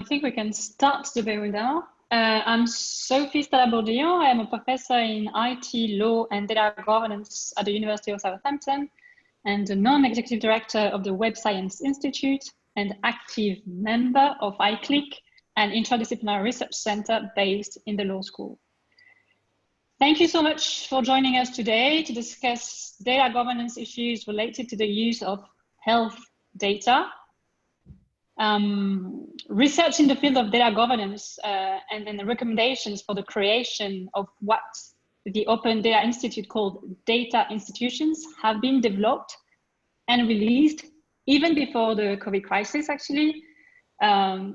think we can start the webinar. I'm Sophie Stalla-Bourdillon. I am a professor in IT, law, and data governance at the University of Southampton, and the non-executive director of the Web Science Institute, and active member of iCLIC, an interdisciplinary research center based in the law school. Thank you so much for joining us today to discuss data governance issues related to the use of health data. Research in the field of data governance and then the recommendations for the creation of what the Open Data Institute called data institutions have been developed and released even before the COVID crisis, actually.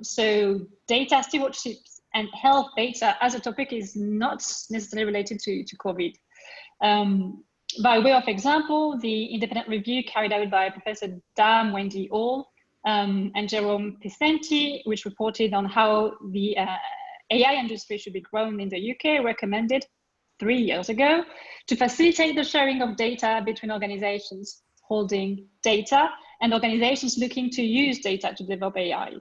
So data stewardship and health data as a topic is not necessarily related to COVID. By way of example, the independent review carried out by Professor Dam, Wendy Hall, and Jerome Picenti, which reported on how the AI industry should be grown in the UK, recommended 3 years ago to facilitate the sharing of data between organizations holding data and organizations looking to use data to develop AI.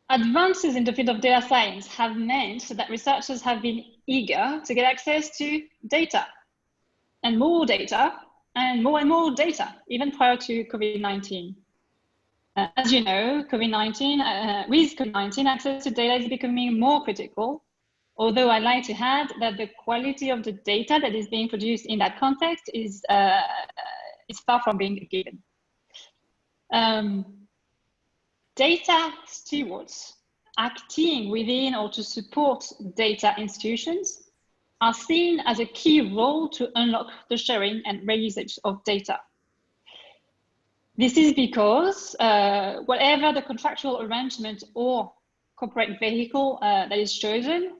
Advances in the field of data science have meant that researchers have been eager to get access to data, and more data, and more data, even prior to COVID-19. As you know, with COVID-19, access to data is becoming more critical, although I'd like to add that the quality of the data that is being produced in that context is far from being a given. Data stewards acting within or to support data institutions are seen as a key role to unlock the sharing and reusage of data. This is because whatever the contractual arrangement or corporate vehicle that is chosen,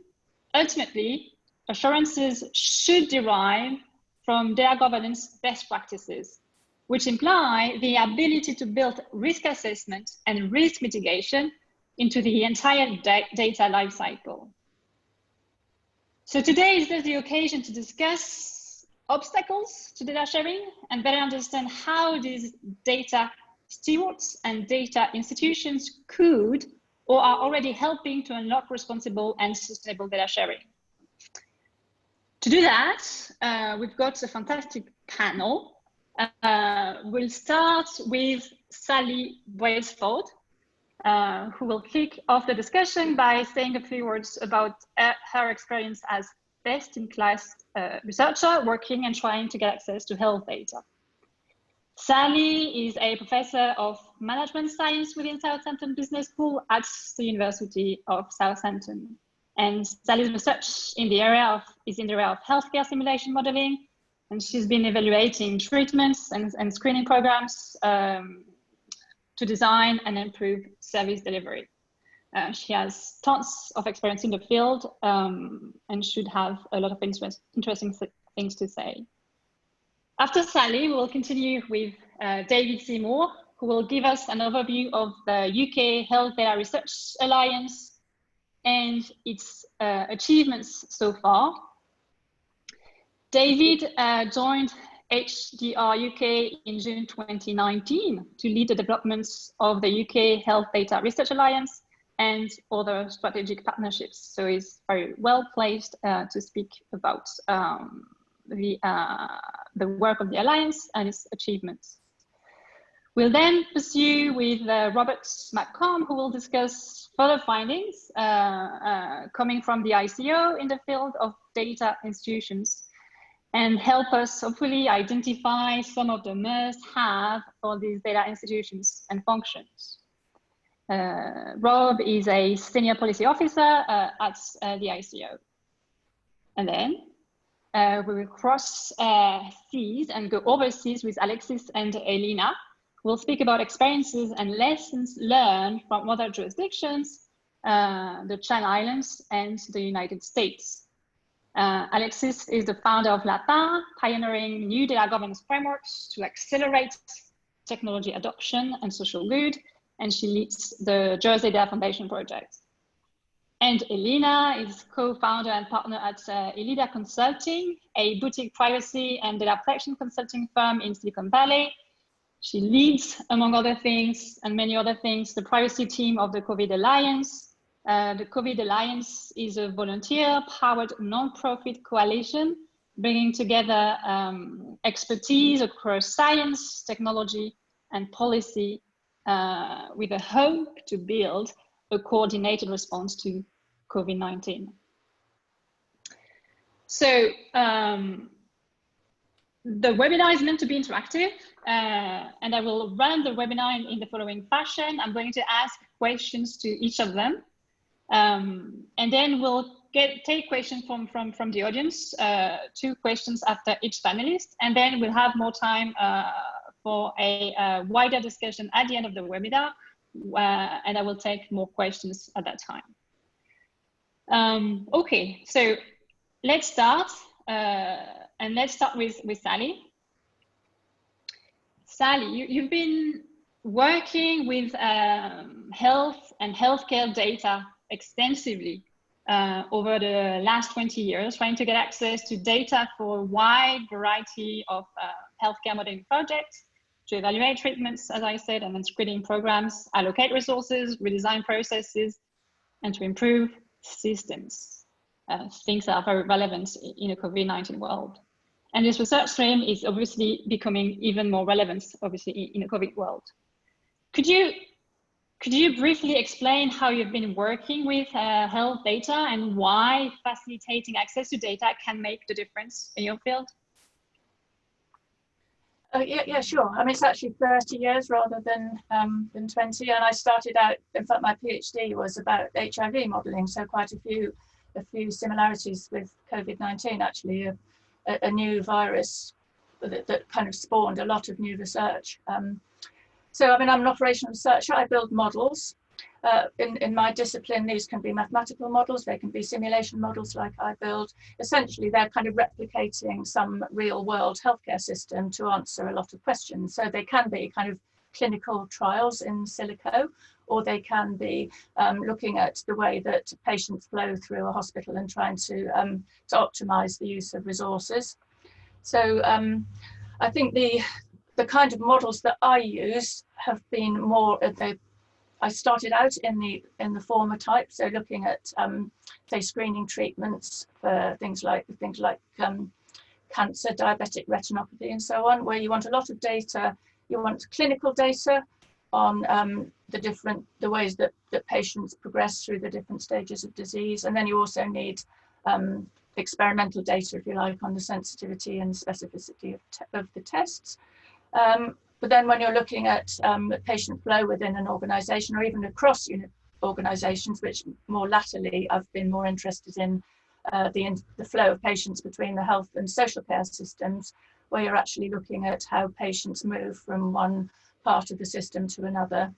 ultimately, assurances should derive from data governance best practices, which imply the ability to build risk assessment and risk mitigation into the entire data lifecycle. So today is the occasion to discuss obstacles to data sharing and better understand how these data stewards and data institutions could or are already helping to unlock responsible and sustainable data sharing. To do that, we've got a fantastic panel. We'll start with Sally Brailsford, who will kick off the discussion by saying a few words about her experience as best-in-class researcher working and trying to get access to health data. Sally is a professor of management science within Southampton Business School at the University of Southampton. And Sally's research is in the area of healthcare simulation modeling, and she's been evaluating treatments and screening programs to design and improve service delivery. She has tons of experience in the field and should have a lot of interesting things to say. After Sally, we will continue with David Seymour, who will give us an overview of the UK Health Data Research Alliance and its achievements so far. David joined HDR UK in June 2019 to lead the developments of the UK Health Data Research Alliance and other strategic partnerships. So he's very well placed to speak about the work of the Alliance and its achievements. We'll then pursue with Robert McCombe, who will discuss further findings coming from the ICO in the field of data institutions and help us hopefully identify some of the must-have for these data institutions and functions. Rob is a senior policy officer at the ICO. And then we will cross seas and go overseas with Alexsis and Elena. We'll speak about experiences and lessons learned from other jurisdictions, the Channel Islands and the United States. Alexsis is the founder of Lapin, pioneering new data governance frameworks to accelerate technology adoption and social good, and she leads the Jersey Data Foundation project. And Elena is co-founder and partner at Elida Consulting, a boutique privacy and data protection consulting firm in Silicon Valley. She leads, among other things, and many other things, the privacy team of the COVID Alliance. The COVID Alliance is a volunteer-powered non-profit coalition bringing together expertise across science, technology, and policy with a hope to build a coordinated response to COVID-19. So the webinar is meant to be interactive, and I will run the webinar in the following fashion. I'm going to ask questions to each of them, and then we'll take questions from the audience, 2 questions after each panelist, and then we'll have more time for a wider discussion at the end of the webinar, and I will take more questions at that time. Okay, so let's start, and let's start with Sally. Sally, you've been working with health and healthcare data extensively over the last 20 years, trying to get access to data for a wide variety of healthcare modeling projects to evaluate treatments, as I said, and then screening programs, allocate resources, redesign processes, and to improve systems, things that are very relevant in a COVID-19 world. And this research stream is obviously becoming even more relevant, obviously, in a COVID world. Could you briefly explain how you've been working with health data and why facilitating access to data can make the difference in your field? Yeah, sure. I mean, it's actually 30 years rather than 20. And I started out, in fact, my PhD was about HIV modelling, so quite a few similarities with COVID-19, actually, a new virus that kind of spawned a lot of new research. So, I mean, I'm an operational researcher. I build models. In my discipline, these can be mathematical models, they can be simulation models like I build. Essentially, they're kind of replicating some real world healthcare system to answer a lot of questions. So they can be kind of clinical trials in silico, or they can be looking at the way that patients flow through a hospital and trying to optimize the use of resources. So I think the kind of models that I use have been more I started out in the former type, so looking at say screening treatments for things like cancer, diabetic retinopathy, and so on, where you want a lot of data. You want clinical data on the ways that patients progress through the different stages of disease, and then you also need experimental data, if you like, on the sensitivity and specificity of the tests. But then when you're looking at patient flow within an organisation or even across organisations, which more latterly I've been more interested in the flow of patients between the health and social care systems, where you're actually looking at how patients move from one part of the system to another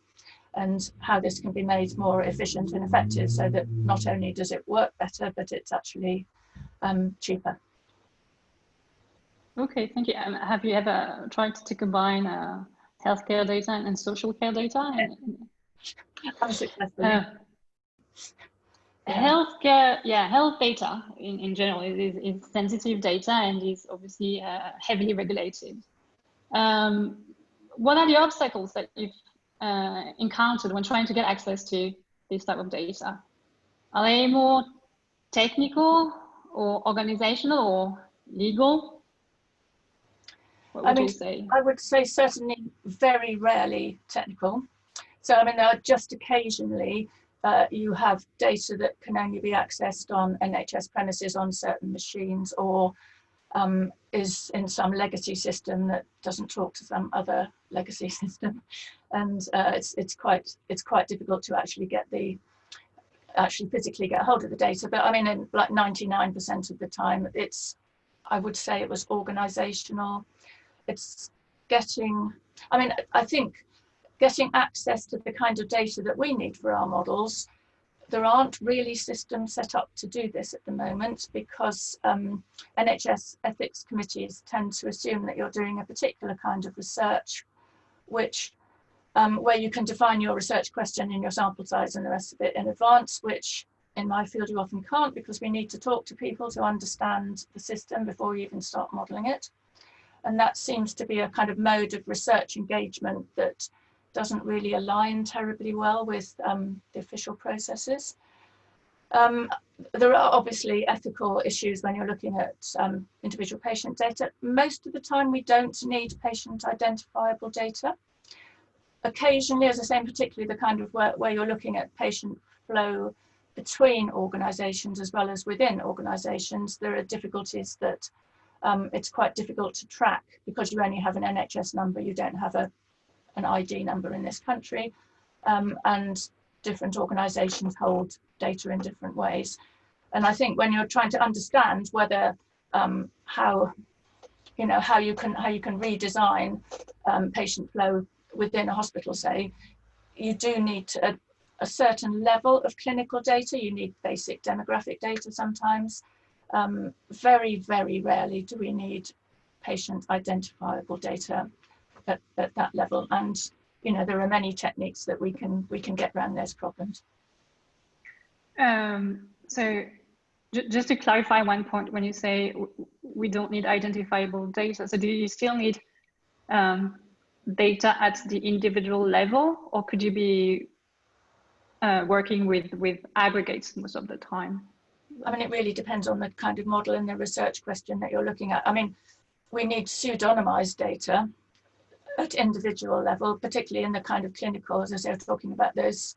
and how this can be made more efficient and effective so that not only does it work better, but it's actually cheaper. Okay, thank you. Have you ever tried to combine healthcare data and social care data? Unsuccessfully. Healthcare, health data in general is sensitive data and is obviously heavily regulated. What are the obstacles that you've encountered when trying to get access to this type of data? Are they more technical or organizational or legal? What would you say? I would say certainly very rarely technical. So I mean, there are just occasionally you have data that can only be accessed on NHS premises on certain machines, or is in some legacy system that doesn't talk to some other legacy system, and it's quite difficult to actually physically get hold of the data. But I mean, in like 99% of the time, I would say it was organizational. It's I think getting access to the kind of data that we need for our models, there aren't really systems set up to do this at the moment, because NHS ethics committees tend to assume that you're doing a particular kind of research, which where you can define your research question and your sample size and the rest of it in advance, which in my field you often can't, because we need to talk to people to understand the system before you even start modeling it. And that seems to be a kind of mode of research engagement that doesn't really align terribly well with the official processes. There are obviously ethical issues when you're looking at individual patient data. Most of the time we don't need patient identifiable data. Occasionally, as I say, particularly the kind of work where you're looking at patient flow between organisations as well as within organisations, there are difficulties that it's quite difficult to track because you only have an NHS number, you don't have an ID number in this country, and different organisations hold data in different ways. And I think when you're trying to understand whether how you can redesign patient flow within a hospital, say, you do need a certain level of clinical data. You need basic demographic data sometimes. Very, very rarely do we need patient identifiable data at that level. And there are many techniques that we can get around those problems. So just to clarify one point, when you say we don't need identifiable data, so do you still need data at the individual level, or could you be working with aggregates most of the time? I mean, it really depends on the kind of model and the research question that you're looking at. I mean, we need pseudonymized data at individual level, particularly in the kind of clinical, as I was talking about those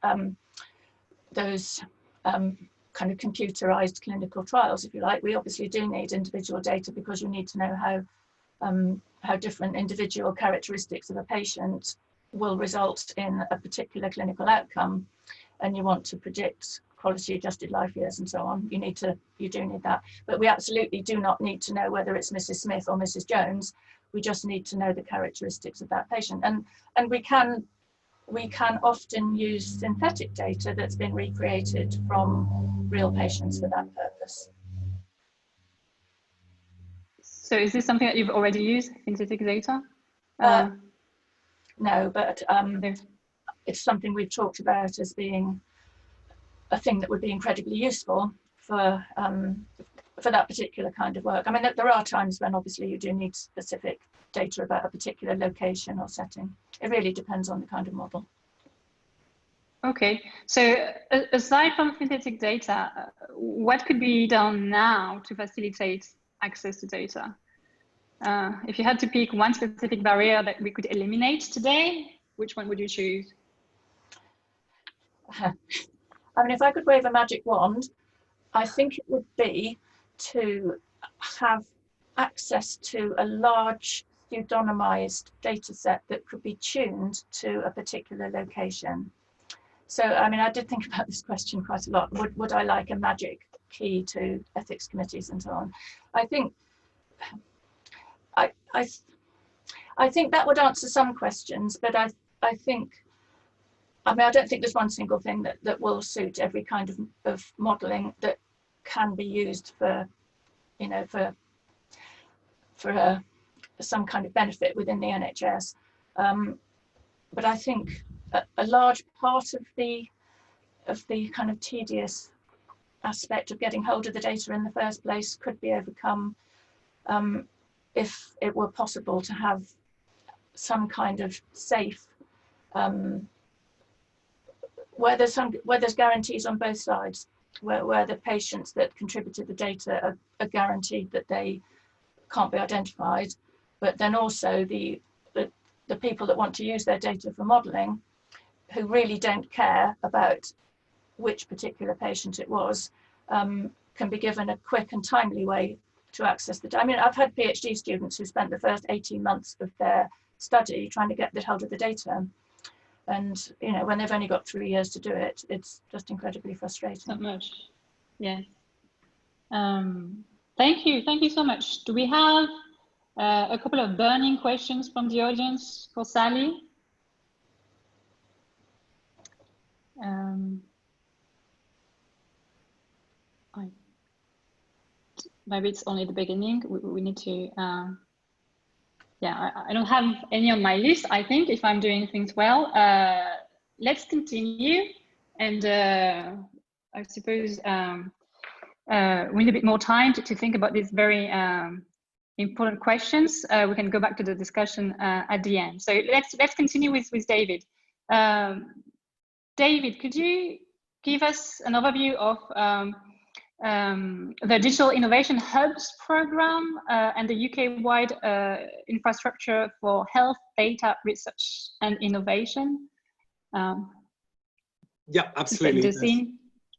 kind of computerized clinical trials, if you like. We obviously do need individual data because you need to know how different individual characteristics of a patient will result in a particular clinical outcome, and you want to predict quality adjusted life years and so on. You do need that, but we absolutely do not need to know whether it's Mrs. Smith or Mrs. Jones. We just need to know the characteristics of that patient, and we can often use synthetic data that's been recreated from real patients for that purpose. So is this something that you've already used, synthetic data? No, but it's something we've talked about as being a thing that would be incredibly useful for that particular kind of work. I mean, there are times when obviously you do need specific data about a particular location or setting. It really depends on the kind of model. Okay, so aside from synthetic data, what could be done now to facilitate access to data? If you had to pick one specific barrier that we could eliminate today, which one would you choose? I mean, if I could wave a magic wand, I think it would be to have access to a large pseudonymized data set that could be tuned to a particular location. So, I mean, I did think about this question quite a lot. Would I like a magic key to ethics committees and so on? I think I think that would answer some questions, but I don't think there's one single thing that will suit every kind of modelling that can be used for some kind of benefit within the NHS. But I think a large part of the kind of tedious aspect of getting hold of the data in the first place could be overcome if it were possible to have some kind of safe where there's guarantees on both sides, where the patients that contributed the data are guaranteed that they can't be identified, but then also the people that want to use their data for modelling, who really don't care about which particular patient it was, can be given a quick and timely way to access the data. I mean, I've had PhD students who spent the first 18 months of their study trying to get hold of the data. And, when they've only got 3 years to do it, it's just incredibly frustrating. So much. Yes. Thank you so much. Do we have a couple of burning questions from the audience for Sally? Maybe it's only the beginning. We need to, yeah, I don't have any on my list, I think, if I'm doing things well. Let's continue. And I suppose we need a bit more time to think about this very important questions. We can go back to the discussion at the end. So let's continue with David. David, could you give us an overview of the Digital Innovation Hubs program and the UK-wide infrastructure for health data research and innovation? Yeah, absolutely.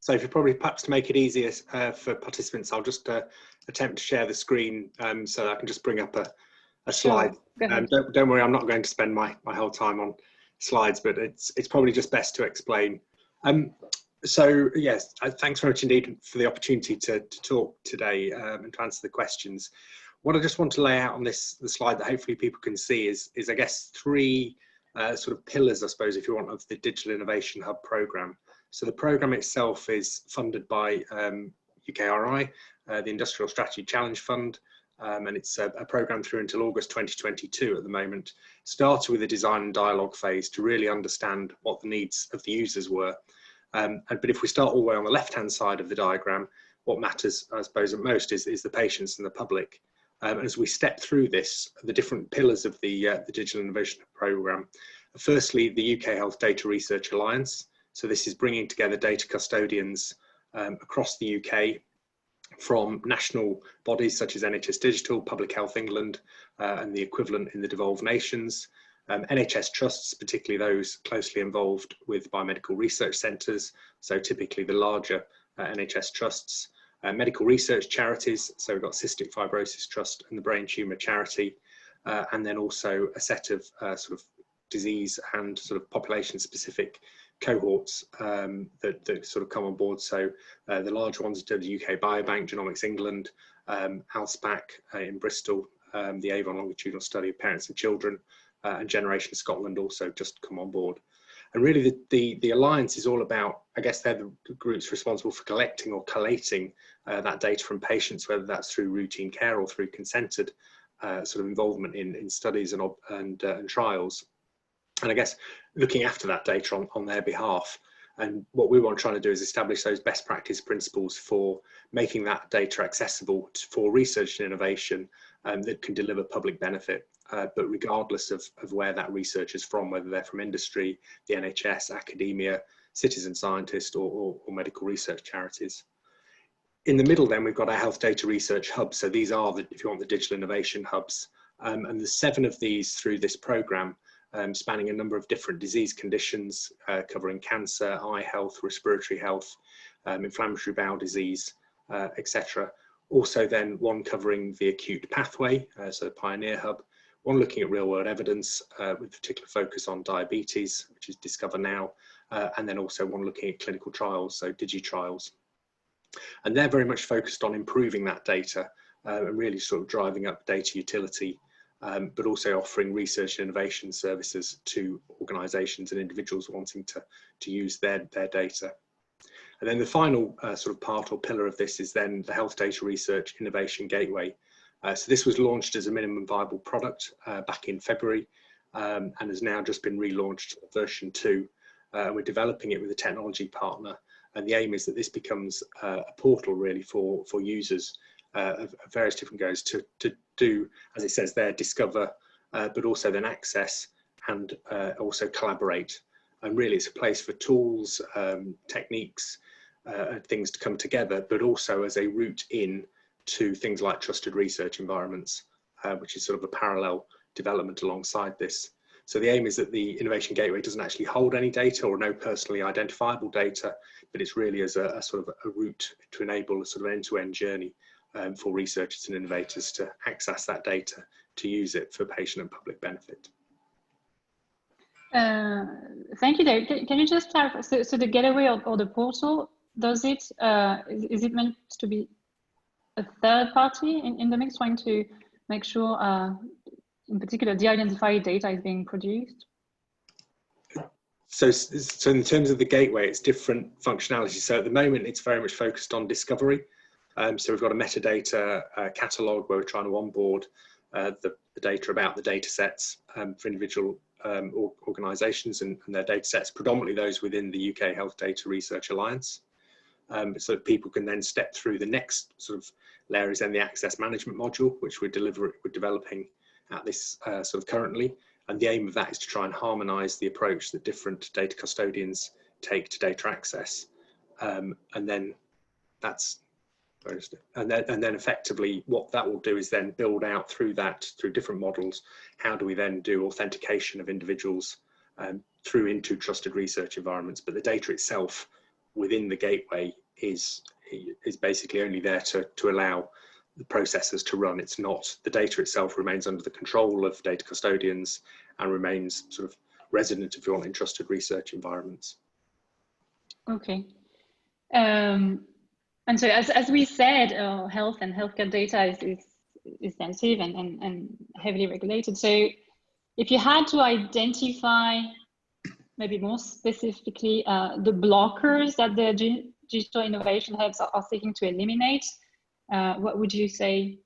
So if you probably perhaps to make it easier for participants, I'll just attempt to share the screen so that I can just bring up a slide. Sure. Don't worry, I'm not going to spend my whole time on slides, but it's probably just best to explain. So yes, thanks very much indeed for the opportunity to talk today and to answer the questions. What I just want to lay out on the slide that hopefully people can see is I guess three sort of pillars, I suppose, if you want, of the Digital Innovation Hub programme. So the programme itself is funded by UKRI, the Industrial Strategy Challenge Fund, and it's a programme through until August 2022 at the moment. Started with a design and dialogue phase to really understand what the needs of the users were. But if we start all the way on the left-hand side of the diagram, what matters, I suppose, at most is the patients and the public. As we step through this, the different pillars of the Digital Innovation Programme. Firstly, the UK Health Data Research Alliance. So this is bringing together data custodians across the UK from national bodies such as NHS Digital, Public Health England, and the equivalent in the devolved nations. NHS trusts, particularly those closely involved with biomedical research centres, so typically the larger NHS trusts. Medical research charities, so we've got Cystic Fibrosis Trust and the Brain Tumour Charity, and then also a set of sort of disease and sort of population-specific cohorts that sort of come on board. So the large ones are the UK Biobank, Genomics England, ALSPAC in Bristol, the Avon Longitudinal Study of Parents and Children, and Generation Scotland also just come on board. And really the Alliance is all about, I guess they're the groups responsible for collecting or collating that data from patients, whether that's through routine care or through consented sort of involvement in studies and trials. And I guess looking after that data on their behalf. And what we want to try to do is establish those best practice principles for making that data accessible for research and innovation that can deliver public benefit. But regardless of where that research is from, whether they're from industry, the NHS, academia, citizen scientists, or medical research charities. In the middle then, we've got our health data research hubs. So these are, if you want, the digital innovation hubs. And there's 7 of these through this programme, spanning a number of different disease conditions, covering cancer, eye health, respiratory health, inflammatory bowel disease, etc. Also then one covering the acute pathway, so the Pioneer Hub, one looking at real world evidence with particular focus on diabetes, which is Discover Now, and then also one looking at clinical trials, so DigiTrials. And they're very much focused on improving that data and really sort of driving up data utility, but also offering research and innovation services to organisations and individuals wanting to use their data. And then the final sort of part or pillar of this is then the Health Data Research Innovation Gateway. So this was launched as a minimum viable product back in February and has now just been relaunched version 2. We're developing it with a technology partner, and the aim is that this becomes a portal really for users of various different goals to do, as it says there, discover, but also then access and also collaborate. And really it's a place for tools, techniques, things to come together, but also as a route in to things like trusted research environments, which is sort of a parallel development alongside this. So the aim is that the Innovation Gateway doesn't actually hold any data or no personally identifiable data, but it's really as a sort of a route to enable a sort of end-to-end journey for researchers and innovators to access that data, to use it for patient and public benefit. Thank you, David. Can you just clarify, so the gateway or the portal, does it, is it meant to be a third party in the mix, trying to make sure, in particular, de-identified data is being produced? So in terms of the gateway, it's different functionality. So at the moment, it's very much focused on discovery. So we've got a metadata catalog where we're trying to onboard the data about the data sets for individual organisations and their data sets, predominantly those within the UK Health Data Research Alliance. so that people can then step through the next sort of layer is then the access management module, which we're developing at this sort of currently. And the aim of that is to try and harmonise the approach that different data custodians take to data access, and then that's. And then effectively what that will do is then build out through different models, how do we then do authentication of individuals through into trusted research environments. But the data itself within the gateway is basically only there to allow the processes to run. It's not, the data itself remains under the control of data custodians and remains sort of resident, if you want, in trusted research environments. Okay. And so, as we said, health and healthcare data is sensitive and heavily regulated. So, if you had to identify, maybe more specifically, the blockers that the digital innovation hubs are seeking to eliminate, what would you say?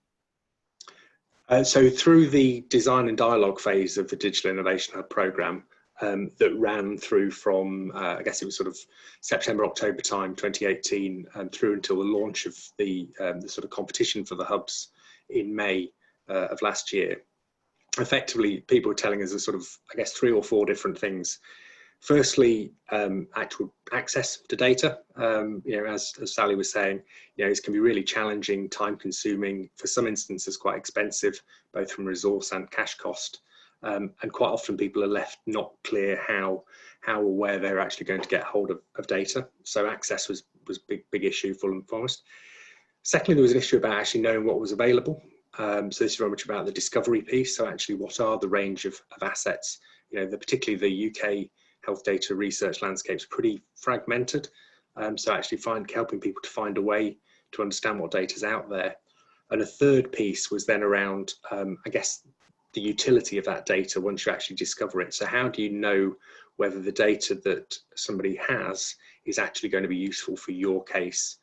So, through the design and dialogue phase of the Digital Innovation Hub programme, that ran through from, I guess it was sort of September, October time, 2018, and through until the launch of the sort of competition for the hubs in May of last year. Effectively, people were telling us a sort of, I guess, 3 or 4 different things. Firstly, actual access to data. You know, as Sally was saying, you know, it can be really challenging, time consuming, for some instances quite expensive, both from resource and cash cost. And quite often people are left not clear how or where they're actually going to get hold of data. So access was a big issue for them foremost. Secondly, there was an issue about actually knowing what was available. So this is very much about the discovery piece. So actually, what are the range of assets? You know, particularly the UK health data research landscape is pretty fragmented. So actually helping people to find a way to understand what data is out there. And a third piece was then around, I guess, the utility of that data once you actually discover it. So how do you know whether the data that somebody has is actually going to be useful for your case,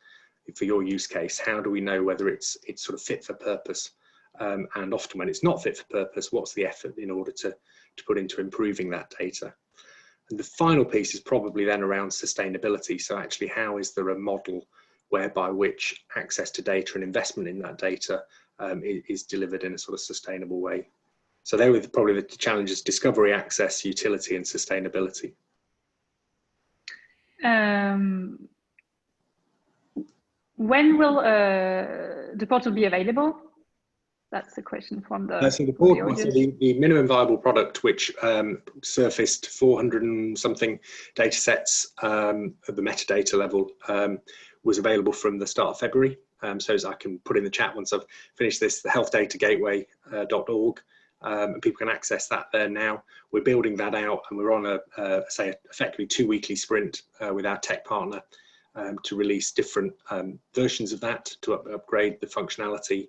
for your use case? How do we know whether it's sort of fit for purpose? And often when it's not fit for purpose, what's the effort in order to put into improving that data? And the final piece is probably then around sustainability. So actually, how is there a model whereby which access to data and investment in that data is delivered in a sort of sustainable way? So they were probably the challenges: discovery, access, utility, and sustainability. When will the portal be available? That's the question from the, so the minimum viable product, which surfaced 400 and something data sets at the metadata level, was available from the start of February. So as I can put in the chat once I've finished this, the healthDataGateway.org. And people can access that there now. We're building that out, and we're on say effectively 2 weekly sprint with our tech partner to release different versions of that to upgrade the functionality.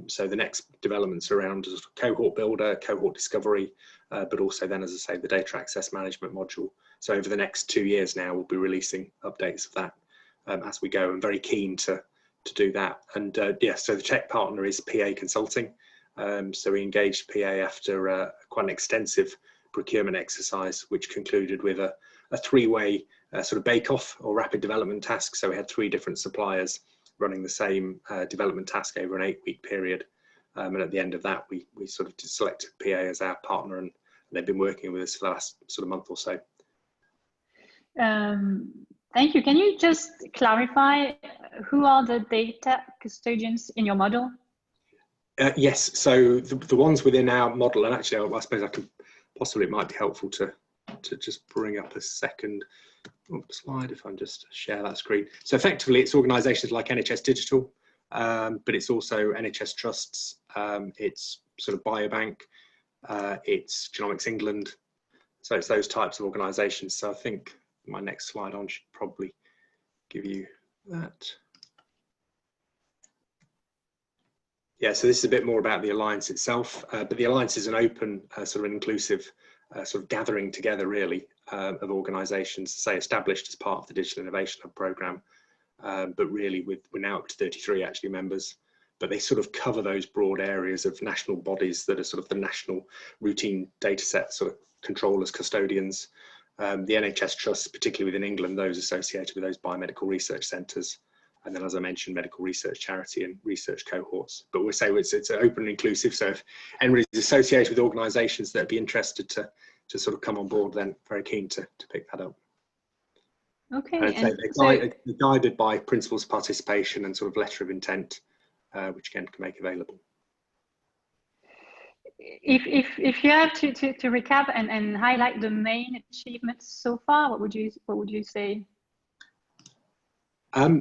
So the next developments around cohort builder, cohort discovery, but also then, as I say, the data access management module. So over the next 2 years now, we'll be releasing updates of that as we go. I'm very keen to do that. And yeah, so the tech partner is PA Consulting. So we engaged PA after quite an extensive procurement exercise, which concluded with a 3-way sort of bake-off or rapid development task. So we had 3 different suppliers running the same development task over an 8-week period. And at the end of that, we sort of selected PA as our partner, and they've been working with us for the last sort of month or so. Thank you. Can you just clarify who are the data custodians in your model? Yes, so the ones within our model, and actually I suppose I can possibly, it might be helpful to just bring up a second slide if I just share that screen. So effectively it's organisations like NHS Digital, but it's also NHS Trusts, it's sort of Biobank, it's Genomics England. So it's those types of organisations. So I think my next slide on should probably give you that. Yeah, so this is a bit more about the Alliance itself, but the Alliance is an open, sort of inclusive, sort of gathering together really of organisations, say established as part of the Digital Innovation Hub programme, but really we're now up to 33 actually members, but they sort of cover those broad areas of national bodies that are sort of the national routine data set sort of controllers, custodians, the NHS trusts, particularly within England, those associated with those biomedical research centres, and then, as I mentioned, medical research charity and research cohorts. But we'll say it's open and inclusive, so if anybody's associated with organisations that would be interested to sort of come on board, then very keen to pick that up. Okay. And they're guided by principles of participation and sort of letter of intent, which again can make available. If you have to recap and highlight the main achievements so far, what would you say?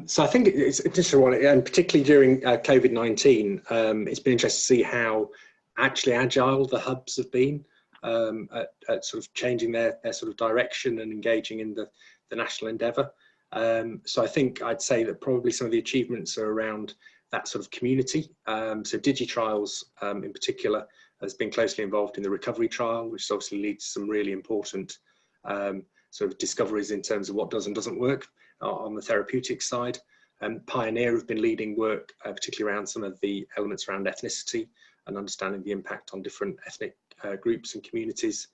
So I think it's an interesting one, and particularly during COVID-19, it's been interesting to see how actually agile the hubs have been at sort of changing their sort of direction and engaging in the national endeavour. So I think I'd say that probably some of the achievements are around that sort of community. So DigiTrials in particular has been closely involved in the recovery trial, which obviously leads to some really important sort of discoveries in terms of what does and doesn't work on the therapeutic side. Pioneer have been leading work, particularly around some of the elements around ethnicity and understanding the impact on different ethnic groups and communities.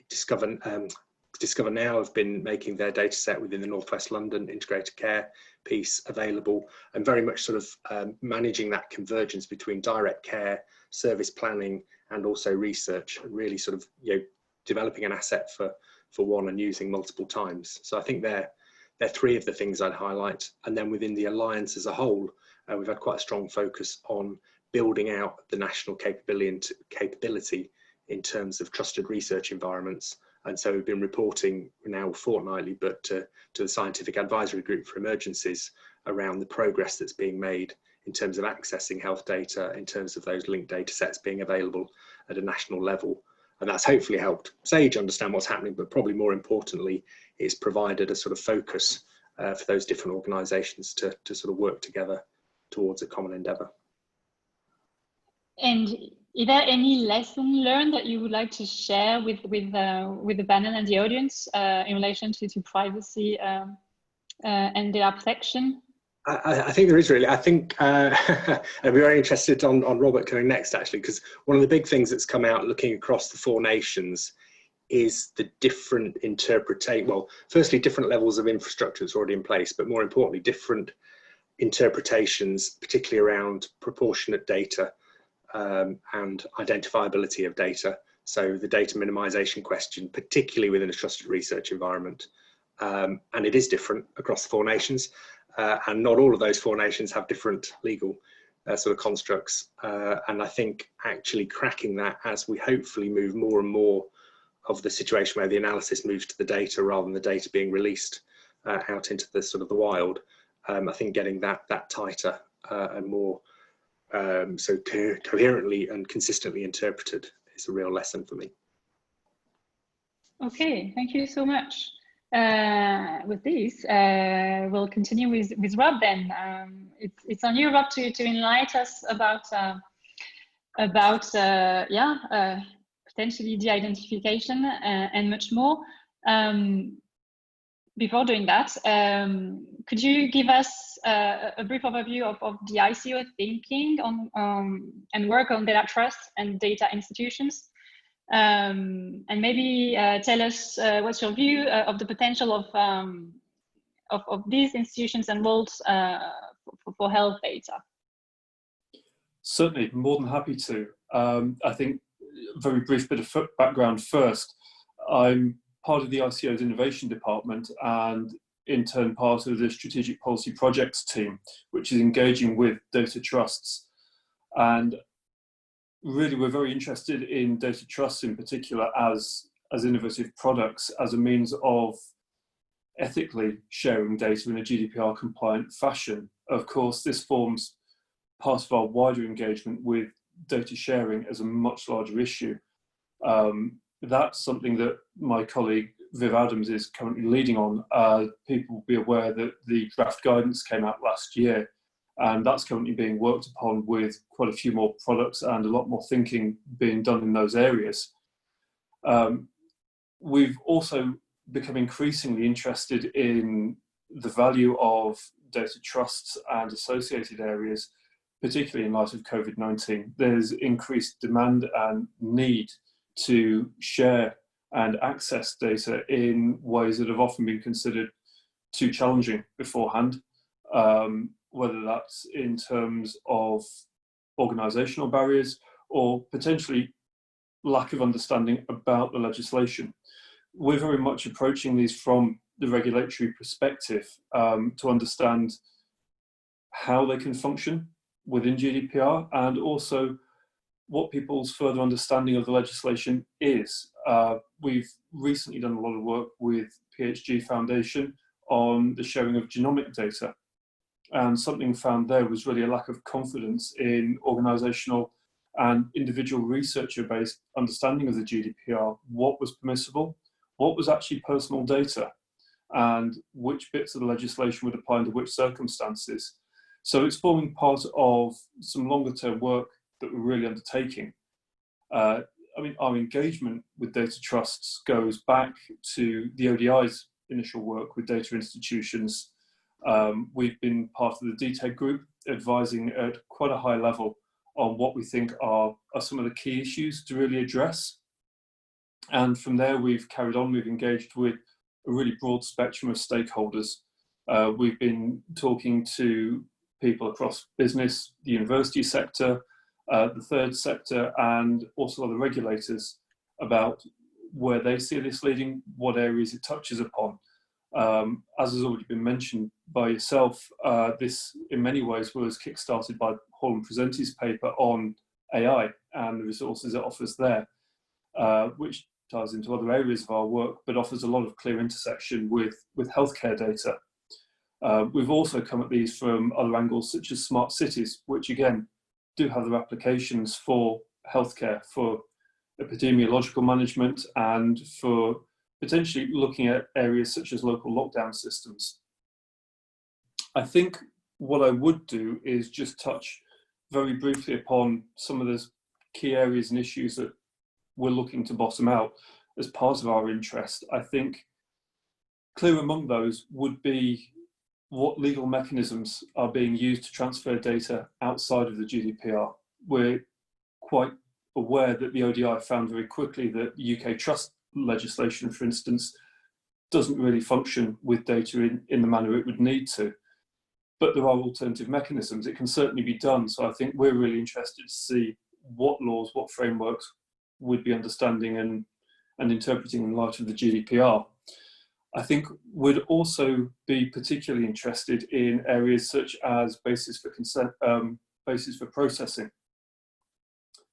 Discover Now have been making their data set within the North West London integrated care piece available, and very much sort of managing that convergence between direct care, service planning, and also research, and really sort of, you know, developing an asset for one and using multiple times. So I think they're three of the things I'd highlight. And then within the Alliance as a whole, we've had quite a strong focus on building out the national capability in terms of trusted research environments. And so we've been reporting now fortnightly, but to the Scientific Advisory Group for Emergencies around the progress that's being made in terms of accessing health data, in terms of those linked data sets being available at a national level. And that's hopefully helped SAGE understand what's happening, but probably more importantly, it's provided a sort of focus for those different organisations to sort of work together towards a common endeavour. And is there any lesson learned that you would like to share with the panel and the audience in relation to privacy and data protection? I think there is really. I think I'd be very interested on Robert coming next, actually, because one of the big things that's come out looking across the 4 nations is the different interpretation. Well, firstly, different levels of infrastructure that's already in place, but more importantly, different interpretations, particularly around proportionate data and identifiability of data. So the data minimization question, particularly within a trusted research environment. And it is different across the 4 nations. And not all of those 4 nations have different legal sort of constructs. And I think actually cracking that as we hopefully move more and more of the situation where the analysis moves to the data rather than the data being released out into the sort of the wild, I think getting that tighter and more so coherently and consistently interpreted is a real lesson for me. Okay, thank you so much. With this, we'll continue with Rob then. It's on you, Rob, to enlighten us about potentially de-identification and much more. Before doing that, could you give us a brief overview of the ICO thinking on and work on data trust and data institutions? And maybe tell us what's your view of the potential of these institutions and roles for health data? Certainly, more than happy to. I think a very brief bit of background first. I'm part of the ICO's innovation department and in turn part of the strategic policy projects team, which is engaging with data trusts. And really, we're very interested in data trusts in particular as innovative products, as a means of ethically sharing data in a GDPR compliant fashion. Of course, this forms part of our wider engagement with data sharing as a much larger issue. That's something that my colleague Viv Adams is currently leading on. People will be aware that the draft guidance came out last year, and that's currently being worked upon with quite a few more products and a lot more thinking being done in those areas. We've also become increasingly interested in the value of data trusts and associated areas, particularly in light of COVID-19. There's increased demand and need to share and access data in ways that have often been considered too challenging beforehand, whether that's in terms of organisational barriers or potentially lack of understanding about the legislation. We're very much approaching these from the regulatory perspective to understand how they can function within GDPR and also what people's further understanding of the legislation is. We've recently done a lot of work with PHG Foundation on the sharing of genomic data, and something found there was really a lack of confidence in organisational and individual researcher-based understanding of the GDPR, what was permissible, what was actually personal data, and which bits of the legislation would apply under which circumstances. So it's forming part of some longer term work that we're really undertaking. I mean, our engagement with data trusts goes back to the ODI's initial work with data institutions. We've been part of the DTEG group, advising at quite a high level on what we think are some of the key issues to really address. And from there, we've carried on, we've engaged with a really broad spectrum of stakeholders. We've been talking to people across business, the university sector, the third sector, and also other regulators about where they see this leading, what areas it touches upon. As has already been mentioned by yourself, this in many ways was kickstarted by Hall and Presenti's paper on AI and the resources it offers there, which ties into other areas of our work, but offers a lot of clear intersection with healthcare data. We've also come at these from other angles, such as smart cities, which again do have their applications for healthcare, for epidemiological management, and for potentially looking at areas such as local lockdown systems. I think what I would do is just touch very briefly upon some of those key areas and issues that we're looking to bottom out as part of our interest. I think clear among those would be what legal mechanisms are being used to transfer data outside of the GDPR. We're quite aware that the ODI found very quickly that UK trust legislation, for instance, doesn't really function with data in the manner it would need to. But there are alternative mechanisms. It can certainly be done. So I think we're really interested to see what laws, what frameworks we'd be understanding and interpreting in light of the GDPR. I think we'd also be particularly interested in areas such as basis for consent, basis for processing.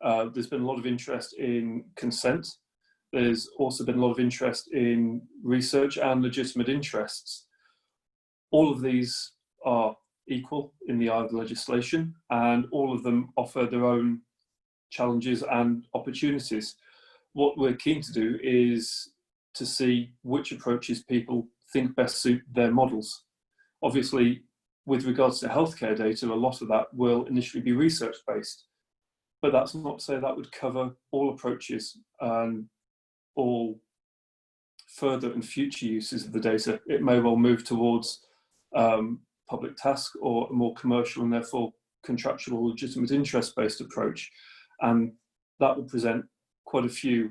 There's been a lot of interest in consent. There's also been a lot of interest in research and legitimate interests. All of these are equal in the eye of the legislation, and all of them offer their own challenges and opportunities. What we're keen to do is to see which approaches people think best suit their models. Obviously, with regards to healthcare data, a lot of that will initially be research-based, but that's not to say that would cover all approaches and all further and future uses of the data. It may well move towards public task or a more commercial and therefore contractual legitimate interest-based approach. And that will present quite a few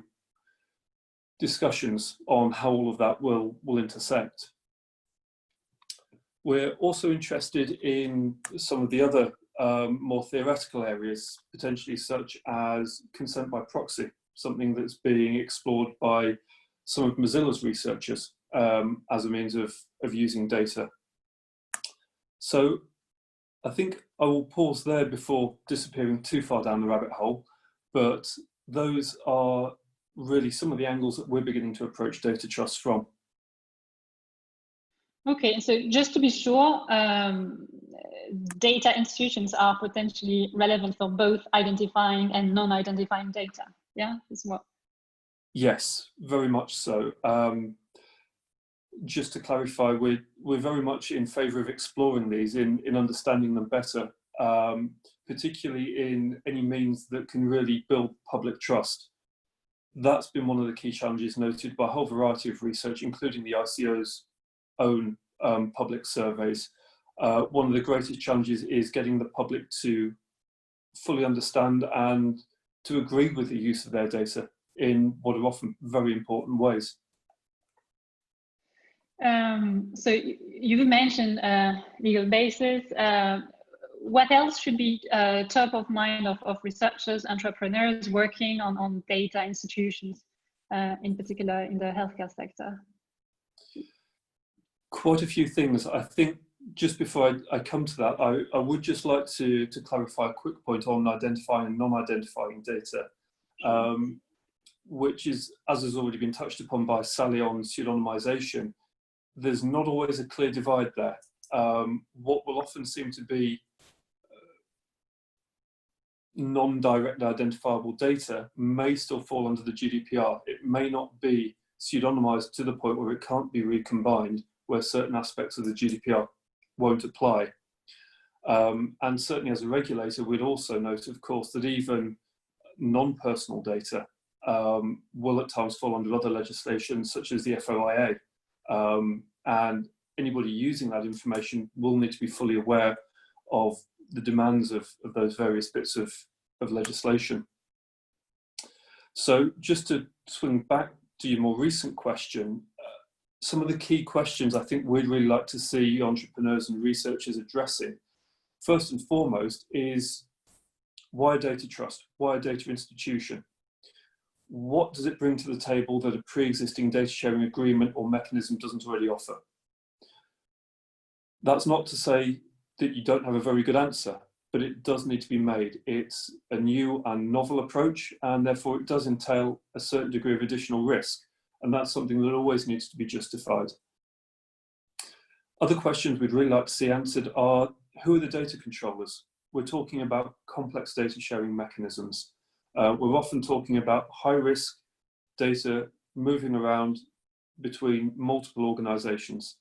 discussions on how all of that will intersect. We're also interested in some of the other more theoretical areas, potentially such as consent by proxy, something that's being explored by some of Mozilla's researchers as a means of using data. So I think I will pause there before disappearing too far down the rabbit hole, but those are really some of the angles that we're beginning to approach data trusts from. Okay, so just to be sure, data institutions are potentially relevant for both identifying and non-identifying data. Yeah, is what? Yes, very much so. Just to clarify, we're very much in favour of exploring these in understanding them better, particularly in any means that can really build public trust. That's been one of the key challenges noted by a whole variety of research, including the ICO's own public surveys. One of the greatest challenges is getting the public to fully understand and to agree with the use of their data in what are often very important ways. So you mentioned legal basis. What else should be top of mind of researchers, entrepreneurs working on data institutions, in particular in the healthcare sector? Quite a few things. I think just before I come to that, I would just like to clarify a quick point on identifying and non-identifying data, which is, as has already been touched upon by Sally on pseudonymization, there's not always a clear divide there. What will often seem to be non-directly identifiable data may still fall under the GDPR. It may not be pseudonymized to the point where it can't be recombined, where certain aspects of the GDPR won't apply. And certainly as a regulator, we'd also note, of course, that even non-personal data will at times fall under other legislation, such as the FOIA. And anybody using that information will need to be fully aware of the demands of those various bits of legislation. So just to swing back to your more recent question, some of the key questions I think we'd really like to see entrepreneurs and researchers addressing, first and foremost, is why a data trust? Why a data institution? What does it bring to the table that a pre-existing data sharing agreement or mechanism doesn't already offer? That's not to say that you don't have a very good answer, but it does need to be made. It's a new and novel approach, and therefore it does entail a certain degree of additional risk. And that's something that always needs to be justified. Other questions we'd really like to see answered are, who are the data controllers? We're talking about complex data sharing mechanisms. We're often talking about high risk data moving around between multiple organizations.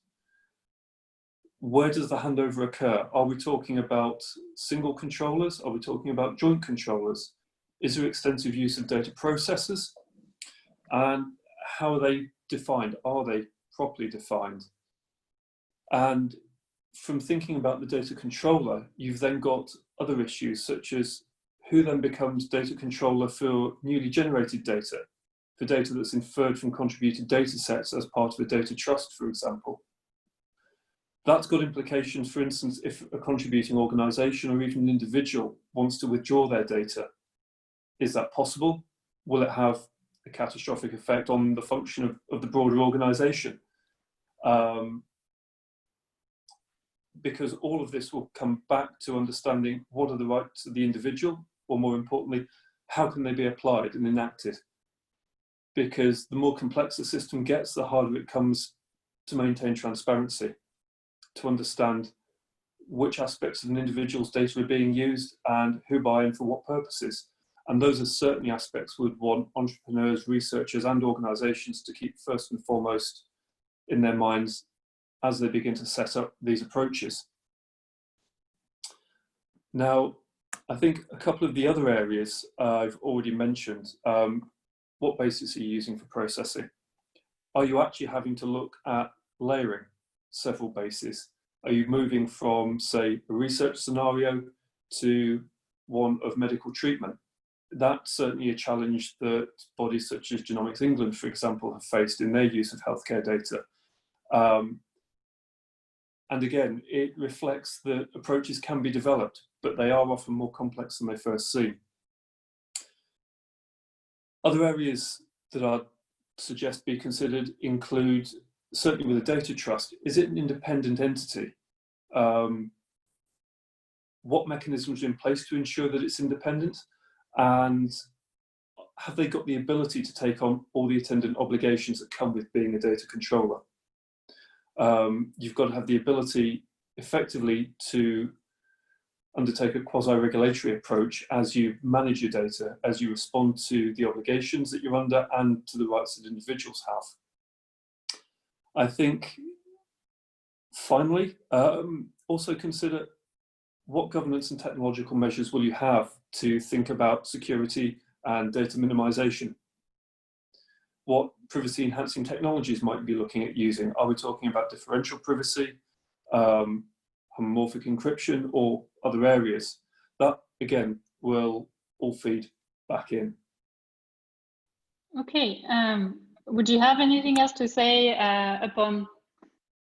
Where does the handover occur? Are we talking about single controllers? Are we talking about joint controllers? Is there extensive use of data processors? And how are they defined? Are they properly defined? And from thinking about the data controller, you've then got other issues, such as who then becomes data controller for newly generated data, for data that's inferred from contributed data sets as part of a data trust, for example. That's got implications, for instance, if a contributing organisation or even an individual wants to withdraw their data. Is that possible? Will it have a catastrophic effect on the function of the broader organisation? Because all of this will come back to understanding what are the rights of the individual, or more importantly, how can they be applied and enacted? Because the more complex the system gets, the harder it comes to maintain transparency, to understand which aspects of an individual's data are being used and who by and for what purposes. And those are certainly aspects we'd want entrepreneurs, researchers and organisations to keep first and foremost in their minds as they begin to set up these approaches. Now, I think a couple of the other areas I've already mentioned. What basis are you using for processing? Are you actually having to look at layering several bases? Are you moving from, say, a research scenario to one of medical treatment? That's certainly a challenge that bodies such as Genomics England, for example, have faced in their use of healthcare data. And again, it reflects that approaches can be developed, but they are often more complex than they first seem. Other areas that I'd suggest be considered include, certainly with a data trust, is it an independent entity? What mechanisms are in place to ensure that it's independent? And have they got the ability to take on all the attendant obligations that come with being a data controller? You've got to have the ability effectively to undertake a quasi-regulatory approach as you manage your data, as you respond to the obligations that you're under and to the rights that individuals have. I think, finally, also consider what governance and technological measures will you have to think about security and data minimization? What privacy enhancing technologies might you be looking at using? Are we talking about differential privacy, homomorphic encryption, or other areas? That, again, will all feed back in. Okay. Would you have anything else to say upon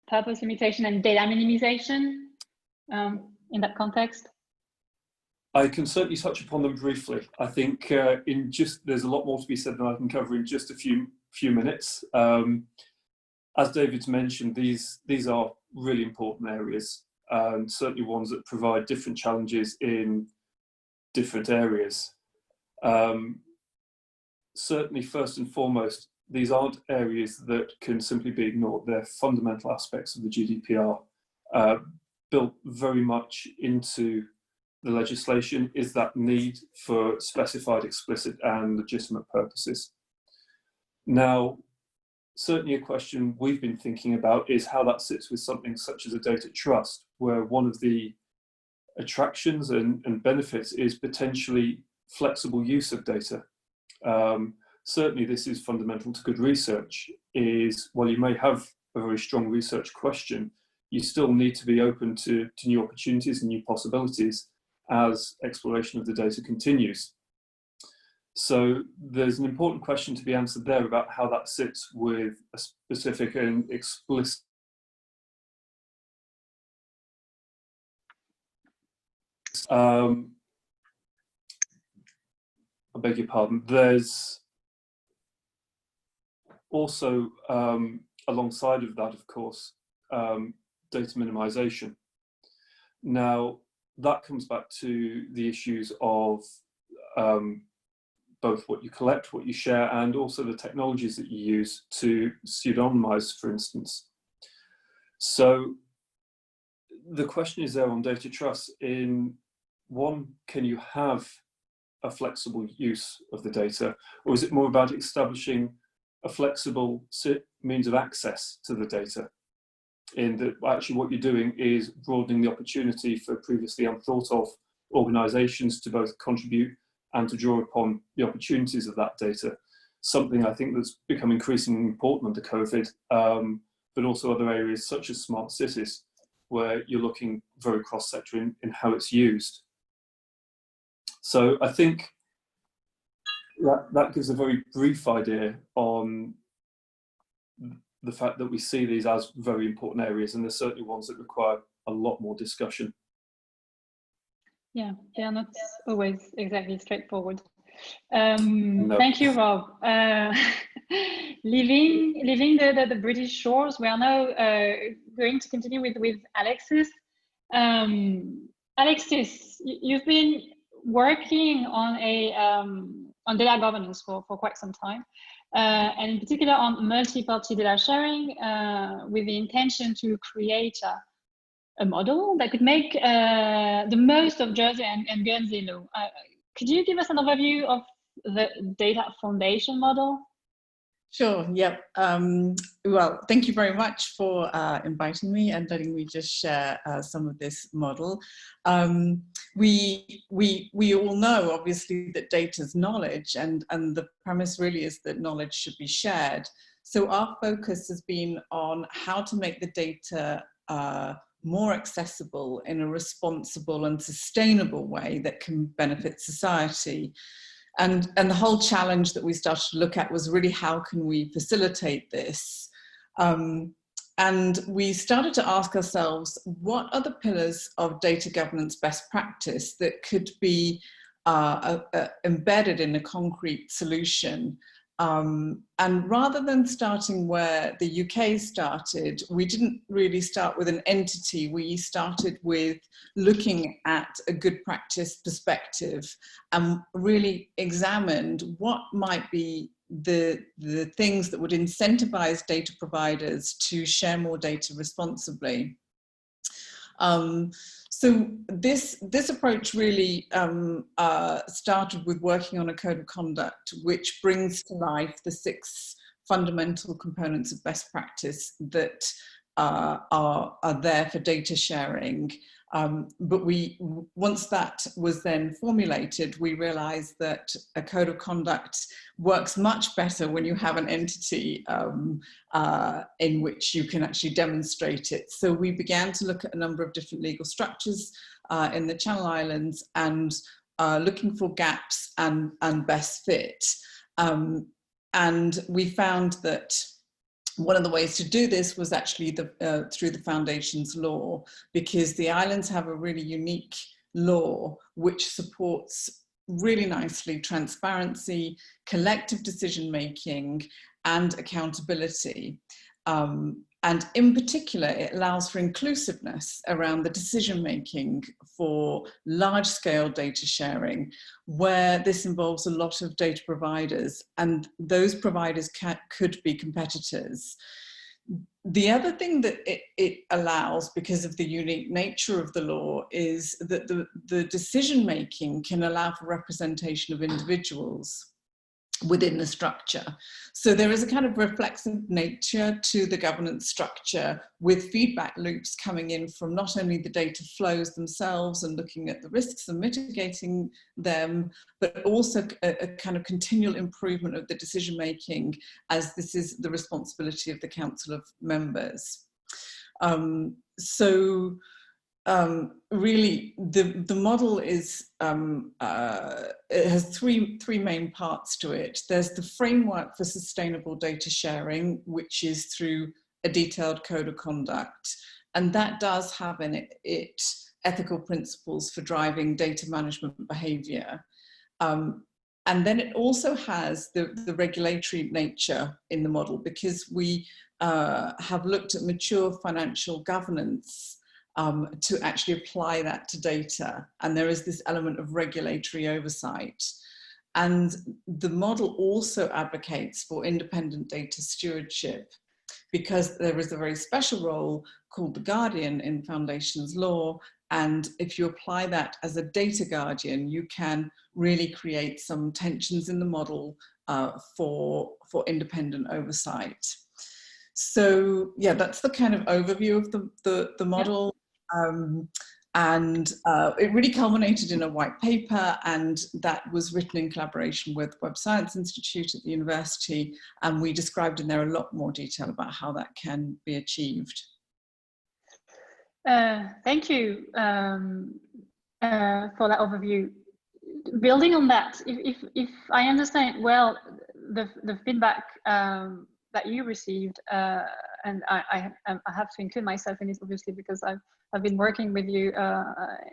purpose limitation and data minimization in that context? I can certainly touch upon them briefly. I think there's a lot more to be said than I can cover in just a few minutes. As David's mentioned, these are really important areas, and certainly ones that provide different challenges in different areas. Certainly, first and foremost, these aren't areas that can simply be ignored. They're fundamental aspects of the GDPR, built very much into the legislation is that need for specified, explicit and legitimate purposes. Now, certainly a question we've been thinking about is how that sits with something such as a data trust, where one of the attractions and benefits is potentially flexible use of data. Certainly this is fundamental to good research, is while you may have a very strong research question, you still need to be open to new opportunities and new possibilities as exploration of the data continues. So there's an important question to be answered there about how that sits with a specific and explicit I beg your pardon. There's also, alongside of that, of course, data minimization. Now, that comes back to the issues of both what you collect, what you share, and also the technologies that you use to pseudonymize, for instance. So the question is there on data trust in one, can you have a flexible use of the data, or is it more about establishing a flexible means of access to the data? In that actually what you're doing is broadening the opportunity for previously unthought of organisations to both contribute and to draw upon the opportunities of that data. Something I think that's become increasingly important under COVID, but also other areas such as smart cities, where you're looking very cross-sector in how it's used. So I think that gives a very brief idea on the fact that we see these as very important areas, and there's certainly ones that require a lot more discussion. Yeah, they are not always exactly straightforward. No. Thank you, Rob. Leaving the British shores, we are now going to continue with Alexsis. Alexsis, you've been working on data governance for quite some time. And in particular on multi-party data sharing with the intention to create a model that could make the most of Jersey and Guernsey law. Could you give us an overview of the data foundation model? Sure, yep. Well, thank you very much for inviting me and letting me just share some of this model. We all know, obviously, that data is knowledge, and the premise really is that knowledge should be shared. So our focus has been on how to make the data more accessible in a responsible and sustainable way that can benefit society. And the whole challenge that we started to look at was really how can we facilitate this? And we started to ask ourselves, what are the pillars of data governance best practice that could be embedded in a concrete solution? And rather than starting where the UK started, we didn't really start with an entity. We started with looking at a good practice perspective and really examined what might be the things that would incentivize data providers to share more data responsibly. So this approach really started with working on a code of conduct, which brings to life the 6 fundamental components of best practice that are there for data sharing. But once that was then formulated, we realized that a code of conduct works much better when you have an entity in which you can actually demonstrate it. So we began to look at a number of different legal structures in the Channel Islands and looking for gaps and best fit. and we found that one of the ways to do this was actually through the Foundation's law, because the islands have a really unique law which supports really nicely transparency, collective decision making, and accountability. And in particular, it allows for inclusiveness around the decision making for large scale data sharing, where this involves a lot of data providers, and those providers could be competitors. The other thing that it allows, because of the unique nature of the law, is that the decision making can allow for representation of individuals within the structure. So there is a kind of reflexive nature to the governance structure, with feedback loops coming in from not only the data flows themselves and looking at the risks and mitigating them, but also a kind of continual improvement of the decision making, as this is the responsibility of the Council of Members. Really, the model is it has three main parts to it. There's the framework for sustainable data sharing, which is through a detailed code of conduct, and that does have in it ethical principles for driving data management behaviour. And then it also has the regulatory nature in the model, because we have looked at mature financial governance to actually apply that to data. And there is this element of regulatory oversight. And the model also advocates for independent data stewardship, because there is a very special role called the guardian in Foundations law. And if you apply that as a data guardian, you can really create some tensions in the model for independent oversight. So yeah, that's the kind of overview of the model. Yeah. It really culminated in a white paper, and that was written in collaboration with Web Science Institute at the university, and we described in there a lot more detail about how that can be achieved. Thank you for that overview. Building on that, if I understand well, the feedback that you received, and I have to include myself in it, obviously, because I've been working with you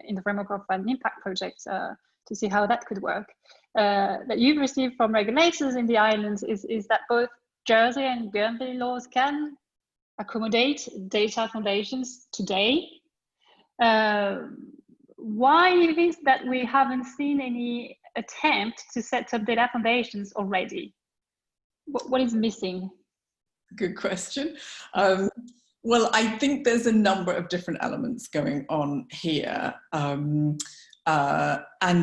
in the framework of an impact project to see how that could work. That you've received from regulators in the islands is that both Jersey and Guernsey laws can accommodate data foundations today. Why is it that we haven't seen any attempt to set up data foundations already? What is missing? Good question. Well, I think there's a number of different elements going on here. And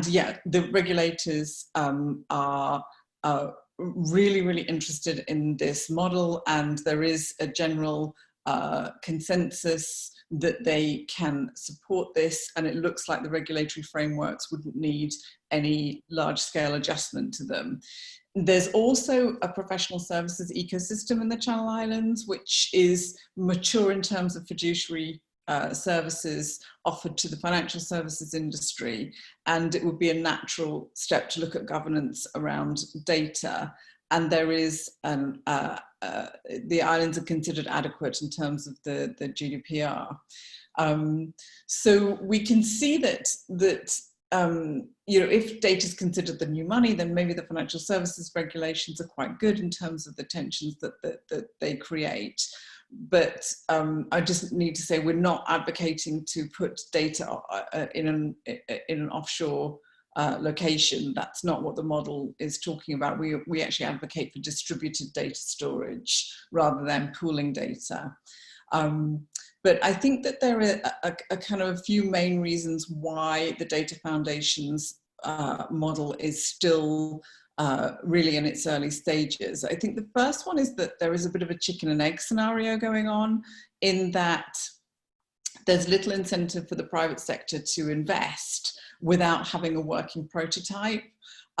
yeah, the regulators are really, really interested in this model, and there is a general consensus that they can support this, and it looks like the regulatory frameworks wouldn't need any large-scale adjustment to them. There's also a professional services ecosystem in the Channel Islands, which is mature in terms of fiduciary services offered to the financial services industry, and it would be a natural step to look at governance around data. And there is, the islands are considered adequate in terms of the GDPR. So we can see that you know, if data is considered the new money, then maybe the financial services regulations are quite good in terms of the tensions that they create. But I just need to say, we're not advocating to put data in an offshore location. That's not what the model is talking about. We actually advocate for distributed data storage rather than pooling data. But I think that there are a kind of a few main reasons why the Data Foundations model is still really in its early stages. I think the first one is that there is a bit of a chicken and egg scenario going on, in that there's little incentive for the private sector to invest without having a working prototype.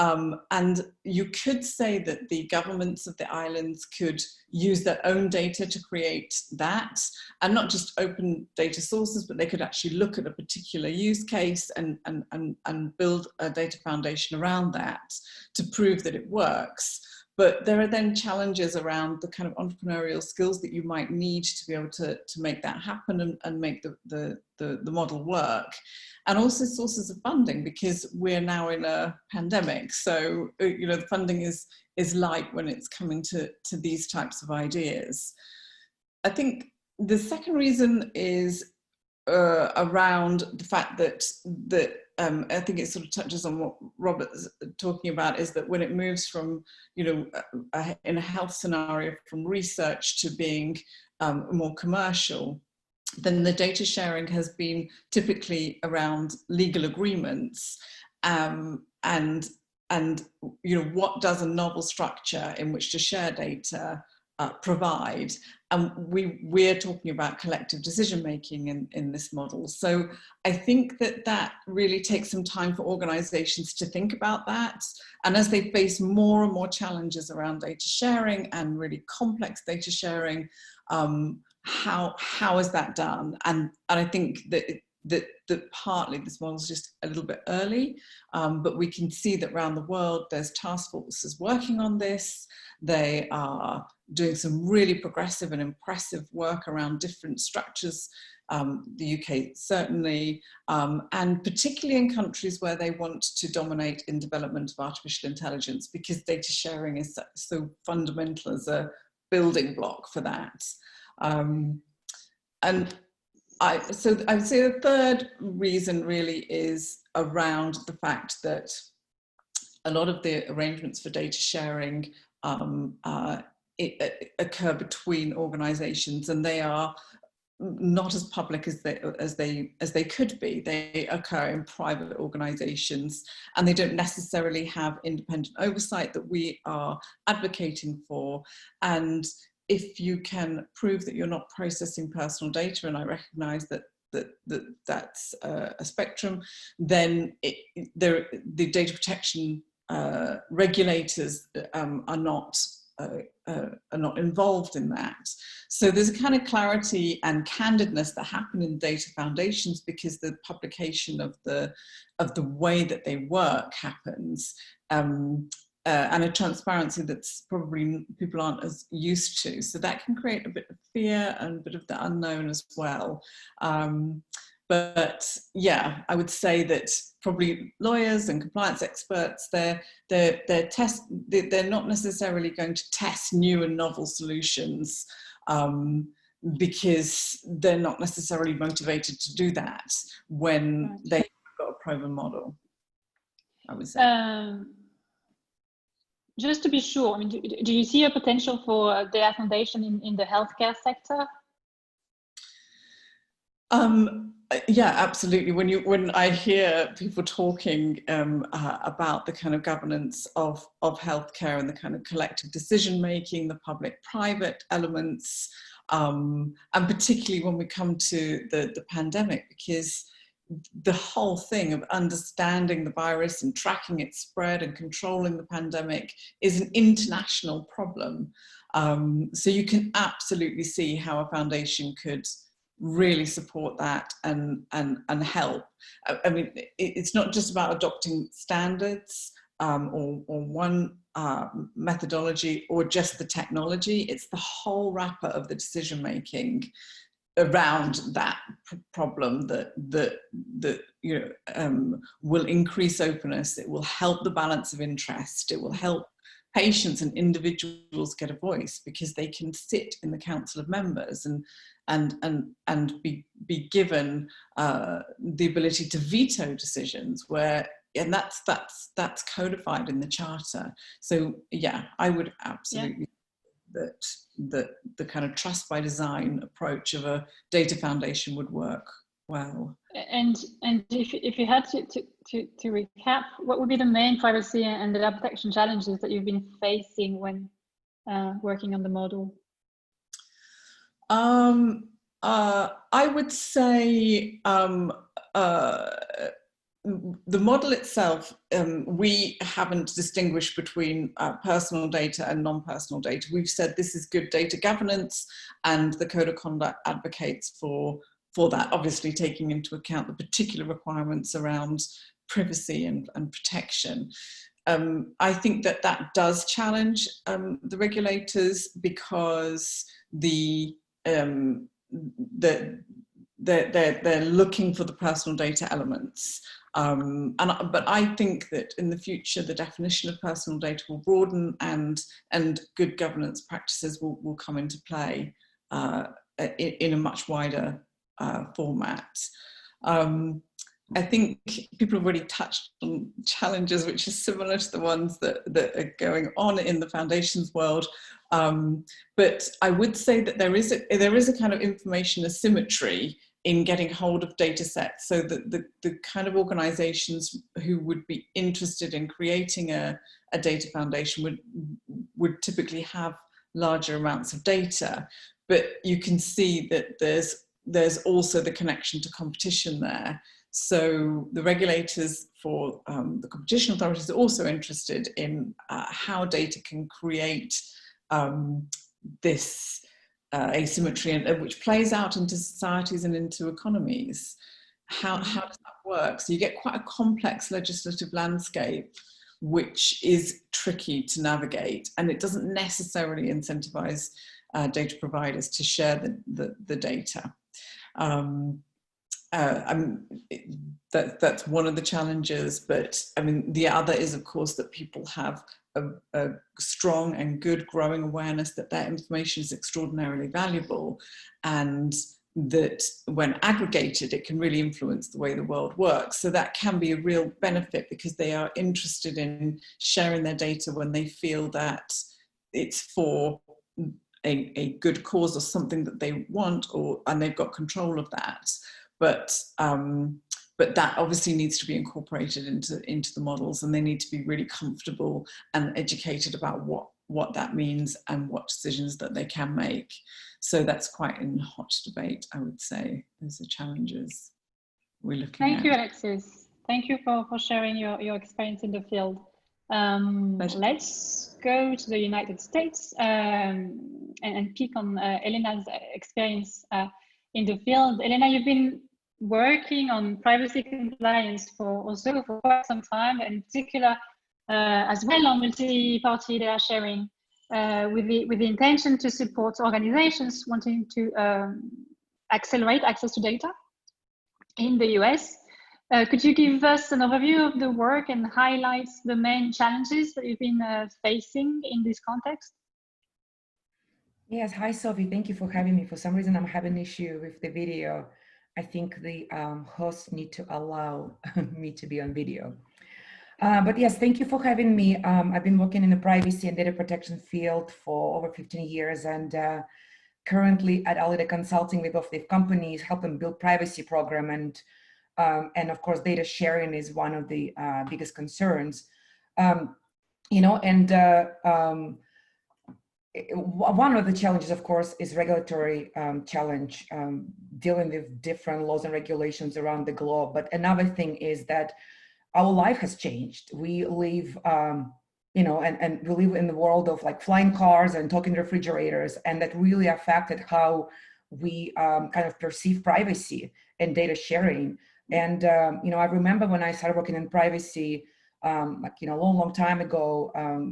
And you could say that the governments of the islands could use their own data to create that, and not just open data sources, but they could actually look at a particular use case and build a data foundation around that to prove that it works. But there are then challenges around the kind of entrepreneurial skills that you might need to be able to make that happen and make the model work. And also sources of funding, because we're now in a pandemic. So, you know, the funding is light when it's coming to these types of ideas. I think the second reason is around the fact that I think it sort of touches on what Robert's talking about, is that when it moves from, you know, in a health scenario, from research to being more commercial, then the data sharing has been typically around legal agreements, and you know, what does a novel structure in which to share data provide? And we're talking about collective decision making in this model. So I think that really takes some time for organizations to think about that. And as they face more and more challenges around data sharing and really complex data sharing, how is that done? And I think that partly this model is just a little bit early, but we can see that around the world there's task forces working on this. They are doing some really progressive and impressive work around different structures, the UK certainly, and particularly in countries where they want to dominate in development of artificial intelligence, because data sharing is so fundamental as a building block for that. So I would say the third reason really is around the fact that a lot of the arrangements for data sharing occur between organisations, and they are not as public as they could be. They occur in private organisations, and they don't necessarily have independent oversight that we are advocating for. And if you can prove that you're not processing personal data, and I recognise that's a spectrum, then the data protection regulators are not involved in that. So there's a kind of clarity and candidness that happen in data foundations, because the publication of the way that they work happens, and a transparency that's probably people aren't as used to. So that can create a bit of fear and a bit of the unknown as well. But yeah, I would say that probably lawyers and compliance experts, they're not necessarily going to test new and novel solutions, because they're not necessarily motivated to do that when they've got a proven model, I would say. Just to be sure, I mean, do you see a potential for data foundation in the healthcare sector? Yeah, absolutely. When I hear people talking about the kind of governance of healthcare and the kind of collective decision making, the public-private elements, and particularly when we come to the pandemic, because the whole thing of understanding the virus and tracking its spread and controlling the pandemic is an international problem. So you can absolutely see how a foundation could really support that and help. I mean, it's not just about adopting standards or one methodology or just the technology. It's the whole wrapper of the decision making around that problem that you know, will increase openness. It will help the balance of interest. It will help patients and individuals get a voice, because they can sit in the council of members and be given the ability to veto decisions and that's codified in the charter. So yeah, I would absolutely that the kind of trust by design approach of a data foundation would work well. And if you had to recap, what would be the main privacy and data protection challenges that you've been facing when working on the model? I would say the model itself, we haven't distinguished between personal data and non-personal data. We've said this is good data governance, and the Code of Conduct advocates for that, obviously taking into account the particular requirements around privacy and protection. I think that that does challenge the regulators, because they're looking for the personal data elements. But I think that in the future, the definition of personal data will broaden, and good governance practices will come into play in a much wider format. I think people have already touched on challenges which are similar to the ones that are going on in the foundations world. But I would say that there is a kind of information asymmetry in getting hold of data sets, so that the kind of organizations who would be interested in creating a data foundation would typically have larger amounts of data. But you can see that there's also the connection to competition there. So the regulators for the competition authorities are also interested in how data can create this asymmetry, and which plays out into societies and into economies. How does that work? So you get quite a complex legislative landscape, which is tricky to navigate, and it doesn't necessarily incentivize data providers to share the data. That's one of the challenges, but I mean, the other is, of course, that people have a strong and good growing awareness that their information is extraordinarily valuable, and that when aggregated, it can really influence the way the world works. So that can be a real benefit, because they are interested in sharing their data when they feel that it's for a good cause or something that they want, and they've got control of that. But that obviously needs to be incorporated into the models, and they need to be really comfortable and educated about what that means and what decisions that they can make. So that's quite in hot debate, I would say. Those are challenges we're looking at. Thank you, Alexsis. Thank you for sharing your experience in the field. Let's go to the United States and pick on Elena's experience in the field. Elena, you've been working on privacy compliance for quite some time, and in particular as well on multi-party data sharing, with the intention to support organizations wanting to accelerate access to data in the US. Could you give us an overview of the work and highlight the main challenges that you've been facing in this context? Yes, hi Sophie, thank you for having me. For some reason I'm having an issue with the video. I think the hosts need to allow me to be on video. But yes, thank you for having me. I've been working in the privacy and data protection field for over 15 years, and currently at Alida Consulting with both the companies, helping build privacy program, and of course data sharing is one of the biggest concerns. You know, and one of the challenges, of course, is regulatory challenge, dealing with different laws and regulations around the globe. But another thing is that our life has changed. We live, you know, and we live in the world of like flying cars and talking refrigerators, and that really affected how we kind of perceive privacy and data sharing. And, you know, I remember when I started working in privacy, like, you know, a long time ago,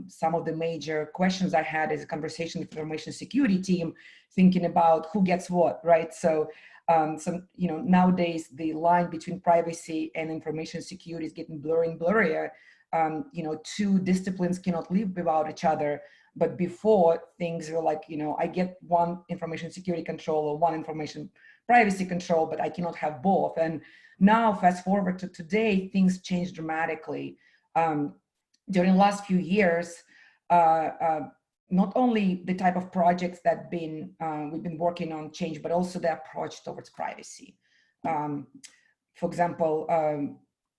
some of the major questions I had is a conversation with the information security team, thinking about who gets what, right? So, you know, nowadays the line between privacy and information security is getting blurrier and blurrier. You know, two disciplines cannot live without each other. But before, things were like, you know, I get one information security control or one information privacy control, but I cannot have both. And now, fast forward to today, things changed dramatically. During the last few years, not only the type of projects that we've been working on change, but also the approach towards privacy. For example,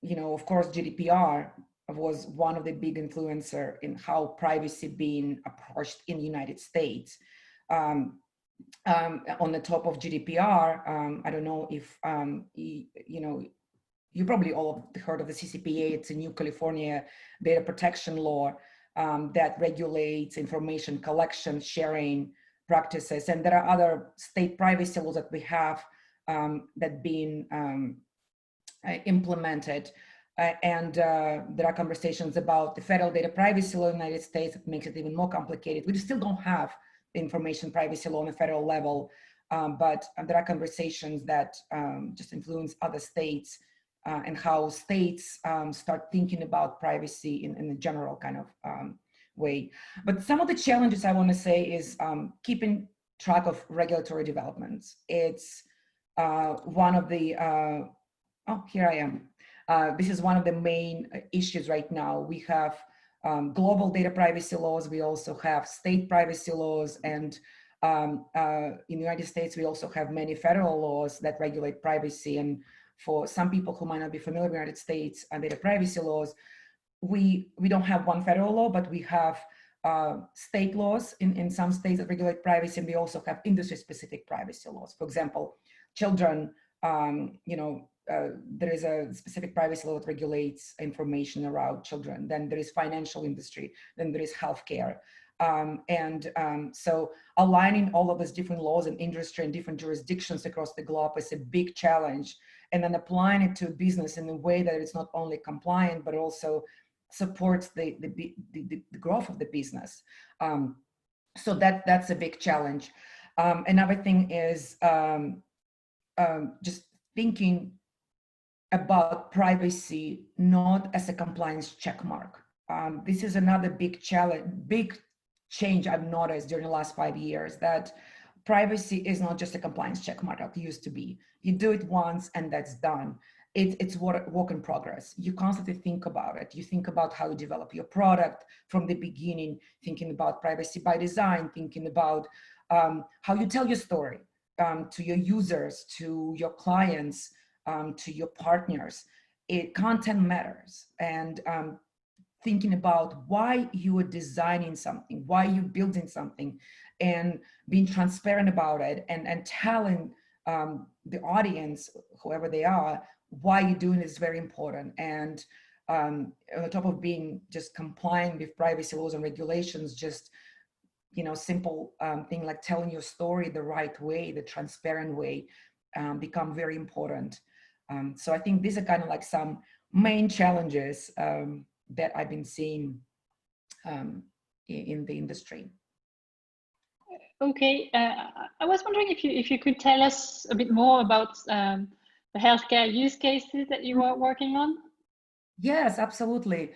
you know, of course, GDPR was one of the big influencer in how privacy being approached in the United States. On the top of GDPR, I don't know if, you know, you probably all have heard of the Ccpa. It's a new California data protection law that regulates information collection, sharing practices. And there are other state privacy laws that we have that being implemented. there are conversations about the federal data privacy law in the United States that makes it even more complicated. We still don't have the information privacy law on a federal level, but there are conversations that just influence other states and how states start thinking about privacy in a general kind of way. But some of the challenges I want to say is keeping track of regulatory developments. It's one of the, oh, here I am. This is one of the main issues right now. We have global data privacy laws. We also have state privacy laws. And in the United States, we also have many federal laws that regulate privacy. And for some people who might not be familiar with the United States and data privacy laws, we don't have one federal law, but we have state laws in some states that regulate privacy, and we also have industry-specific privacy laws. For example, children, there is a specific privacy law that regulates information around children. Then there is financial industry. Then there is healthcare. So aligning all of these different laws in industry and different jurisdictions across the globe is a big challenge. And then applying it to business in a way that it's not only compliant, but also supports the growth of the business. So that's a big challenge. Another thing is just thinking about privacy not as a compliance check mark. This is another big challenge, big change I've noticed during the last 5 years, that privacy is not just a compliance check mark like it used to be. You do it once and that's done. It's work in progress. You constantly think about it. You think about how you develop your product from the beginning, thinking about privacy by design, thinking about how you tell your story to your users, to your clients, to your partners. Content matters. And thinking about why you are designing something, why you're building something, and being transparent about it, and telling the audience, whoever they are, why you're doing it is very important. And on top of being just complying with privacy laws and regulations, just simple thing like telling your story the right way, the transparent way, become very important. So I think these are kind of like some main challenges that I've been seeing in the industry. Okay, I was wondering if you could tell us a bit more about the healthcare use cases that you are working on. Yes, absolutely.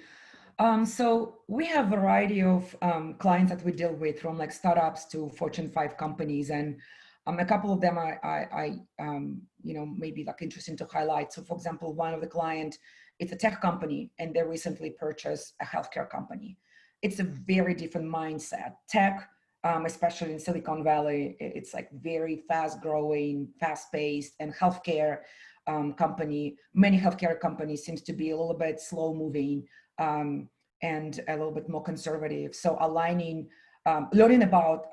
So we have a variety of clients that we deal with, from like startups to Fortune 5 companies, and a couple of them I maybe like interesting to highlight. So for example, one of the client, it's a tech company, and they recently purchased a healthcare company. It's a very different mindset. Tech, especially in Silicon Valley, it's like very fast growing, fast paced, and healthcare company, many healthcare companies seems to be a little bit slow moving and a little bit more conservative. So aligning, learning about,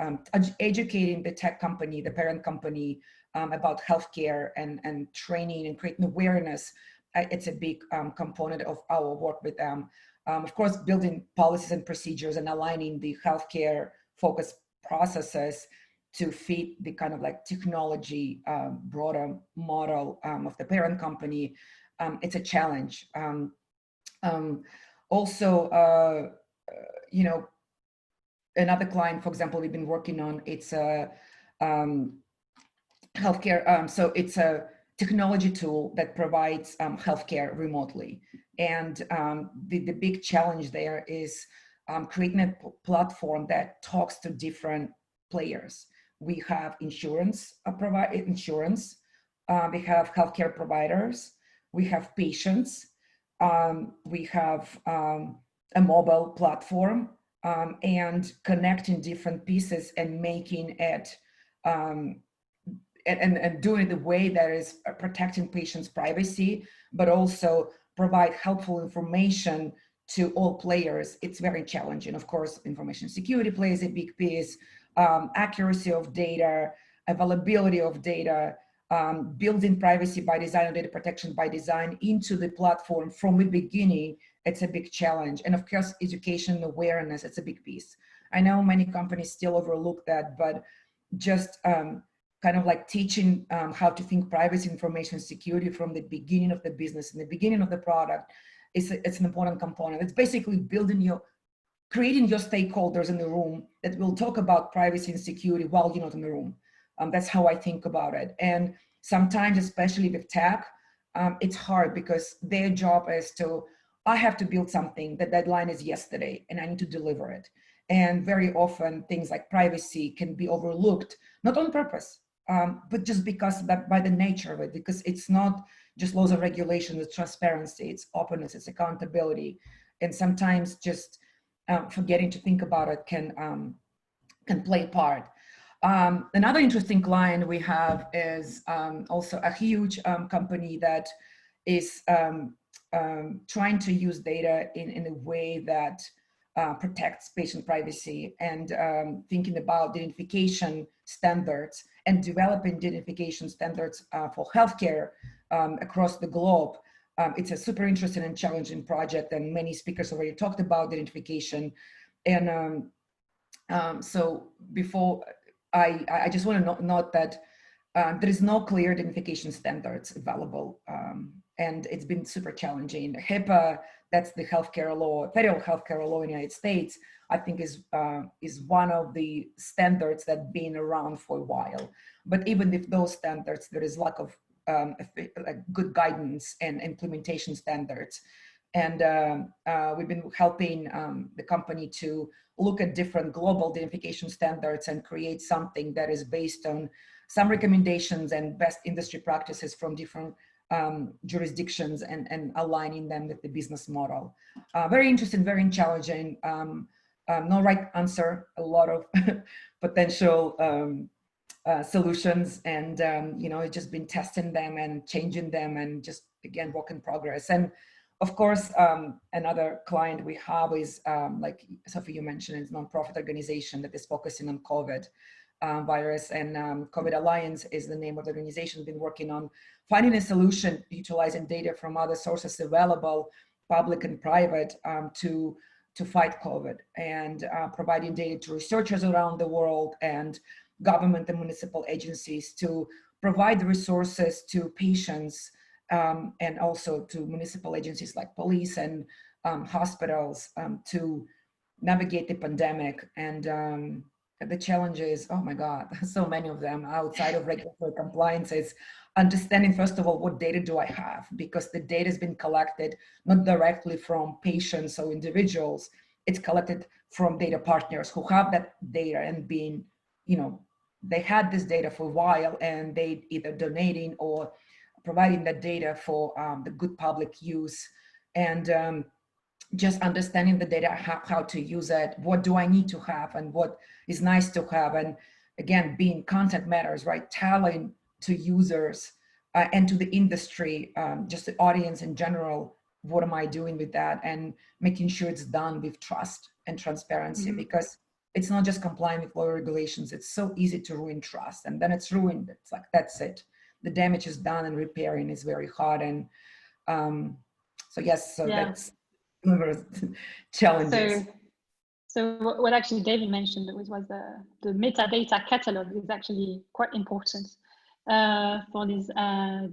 educating the tech company, the parent company, about healthcare and training and creating awareness. It's a big component of our work with them. Of course, building policies and procedures and aligning the healthcare focused processes to fit the kind of like technology broader model of the parent company. It's a challenge. Also, another client, for example, we've been working on, it's a healthcare, so it's a technology tool that provides healthcare remotely. And the big challenge there is creating a platform that talks to different players. We have insurance, we have healthcare providers, we have patients, we have a mobile platform, and connecting different pieces and making it and doing it the way that is protecting patients' privacy, but also provide helpful information to all players. It's very challenging. Of course, information security plays a big piece, accuracy of data, availability of data, building privacy by design or data protection by design into the platform from the beginning. It's a big challenge. And of course, education and awareness, it's a big piece. I know many companies still overlook that, but just kind of like teaching how to think privacy, information security from the beginning of the business and the beginning of the product, it's an important component. It's basically creating your stakeholders in the room that will talk about privacy and security while you're not in the room. That's how I think about it. And sometimes, especially with tech, it's hard because their job is I have to build something, the deadline is yesterday and I need to deliver it. And very often things like privacy can be overlooked, not on purpose, but just because by the nature of it, because it's not just laws and regulations, it's transparency, it's openness, it's accountability. And sometimes just forgetting to think about it can play a part. Another interesting client we have is also a huge company that is trying to use data in a way that protects patient privacy, and thinking about identification standards and developing identification standards for healthcare across the globe. It's a super interesting and challenging project, and many speakers already talked about identification. And so before I just want to note that there is no clear identification standards available, and it's been super challenging. HIPAA, that's the healthcare law, federal healthcare law in the United States, I think is one of the standards that's been around for a while. But even with those standards, there is lack of good guidance and implementation standards. And we've been helping the company to look at different global identification standards and create something that is based on some recommendations and best industry practices from different jurisdictions, and aligning them with the business model. Very interesting, very challenging. No right answer, a lot of potential solutions, and it's just been testing them and changing them, and just again work in progress. And of course, another client we have is like Sophie, you mentioned, it's a nonprofit organization that is focusing on COVID virus, and COVID Alliance is the name of the organization. Been working on finding a solution utilizing data from other sources available, public and private, to fight COVID, and providing data to researchers around the world and government and municipal agencies to provide the resources to patients, and also to municipal agencies like police and hospitals to navigate the pandemic. And the challenges, oh my God, so many of them outside of regulatory compliance, is understanding, first of all, what data do I have? Because the data has been collected not directly from patients or individuals, it's collected from data partners who have that data and being, they had this data for a while, and they either donating or providing that data for the good public use. And just understanding the data, how to use it, what do I need to have, and what is nice to have. And again, being content matters, right? Telling to users and to the industry, just the audience in general, what am I doing with that, and making sure it's done with trust and transparency, because it's not just complying with law regulations. It's so easy to ruin trust, and then it's ruined. It's like, that's it. The damage is done, and repairing is very hard. And so yes, so yeah. That's challenges. So what actually David mentioned was the metadata catalog is actually quite important for these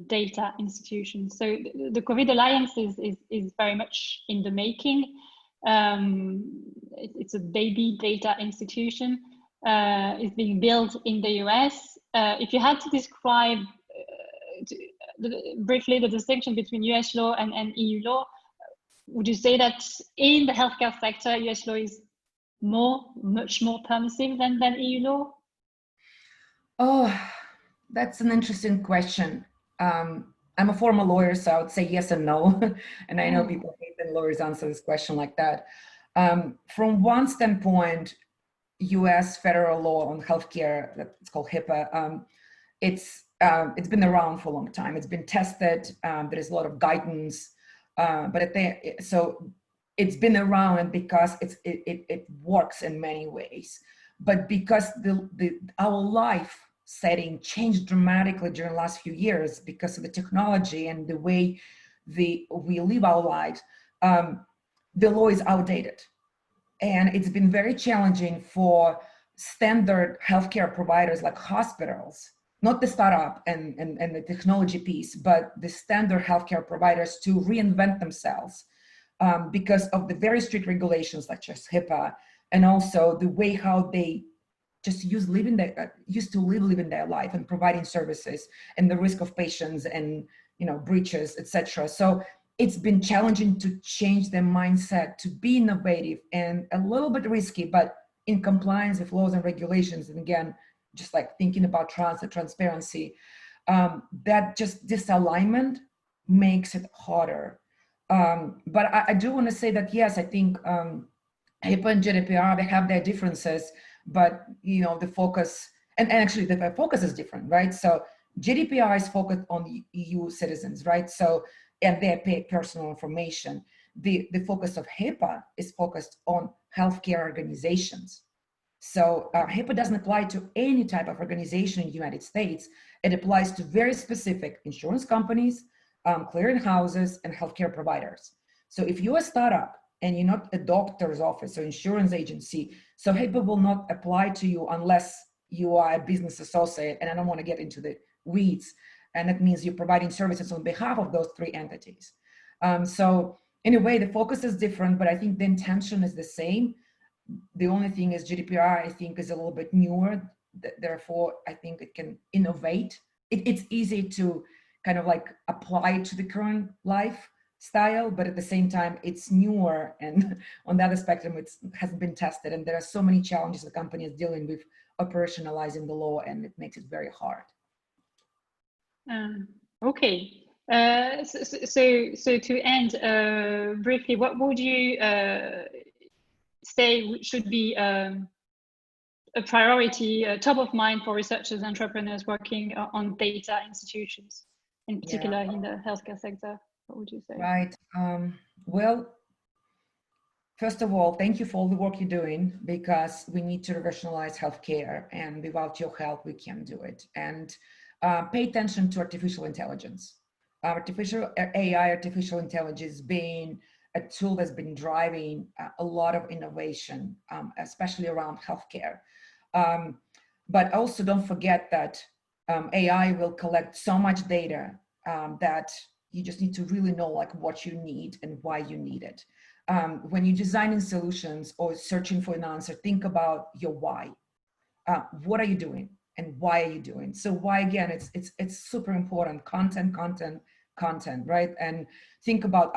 data institutions. So the COVID Alliance is very much in the making. It's a baby data institution. It's being built in the US. If you had to describe briefly the distinction between US law and EU law, would you say that in the healthcare sector, US law is much more permissive than EU law? Oh, that's an interesting question. I'm a former lawyer, so I would say yes and no. And I know people hate when lawyers answer this question like that. From one standpoint, US federal law on healthcare, it's called HIPAA, it's been around for a long time. It's been tested. There is a lot of guidance. But so it's been around because it works in many ways. But because our life setting changed dramatically during the last few years because of the technology and the way we live our lives, the law is outdated. And it's been very challenging for standard healthcare providers like hospitals, not the startup and the technology piece, but the standard healthcare providers to reinvent themselves because of the very strict regulations such as HIPAA, and also the way how they just used to living their life and providing services, and the risk of patients and breaches, etc. So it's been challenging to change their mindset to be innovative and a little bit risky, but in compliance with laws and regulations. And again, just like thinking about transparency, that just disalignment makes it harder. But I do want to say that, yes, I think HIPAA and GDPR, they have their differences, but the focus, and actually the focus is different, right? So GDPR is focused on EU citizens, right? So, and their personal information. The focus of HIPAA is focused on healthcare organizations. So HIPAA doesn't apply to any type of organization in the United States. It applies to very specific insurance companies, clearing houses, and healthcare providers. So if you're a startup and you're not a doctor's office or insurance agency, so HIPAA will not apply to you unless you are a business associate, and I don't want to get into the weeds, and that means you're providing services on behalf of those three entities. So in a way, the focus is different, but I think the intention is the same. The only thing is GDPR, I think, is a little bit newer. Therefore, I think it can innovate. It's easy to kind of like apply to the current lifestyle, but at the same time, it's newer. And on the other spectrum, it hasn't been tested. And there are so many challenges the company is dealing with operationalizing the law, and it makes it very hard. Okay. So to end briefly, what would you say should be a priority, top of mind for researchers and entrepreneurs working on data institutions, in particular in the healthcare sector? What would you say? Right. Well, first of all, thank you for all the work you're doing, because we need to rationalize healthcare, and without your help, we can't do it. And pay attention to artificial intelligence. Artificial intelligence being a tool that's been driving a lot of innovation, especially around healthcare. But also don't forget that AI will collect so much data that you just need to really know like what you need and why you need it. When you're designing solutions or searching for an answer, think about your why. What are you doing? And why are you doing? So why, again, it's super important. Content, right? And think about,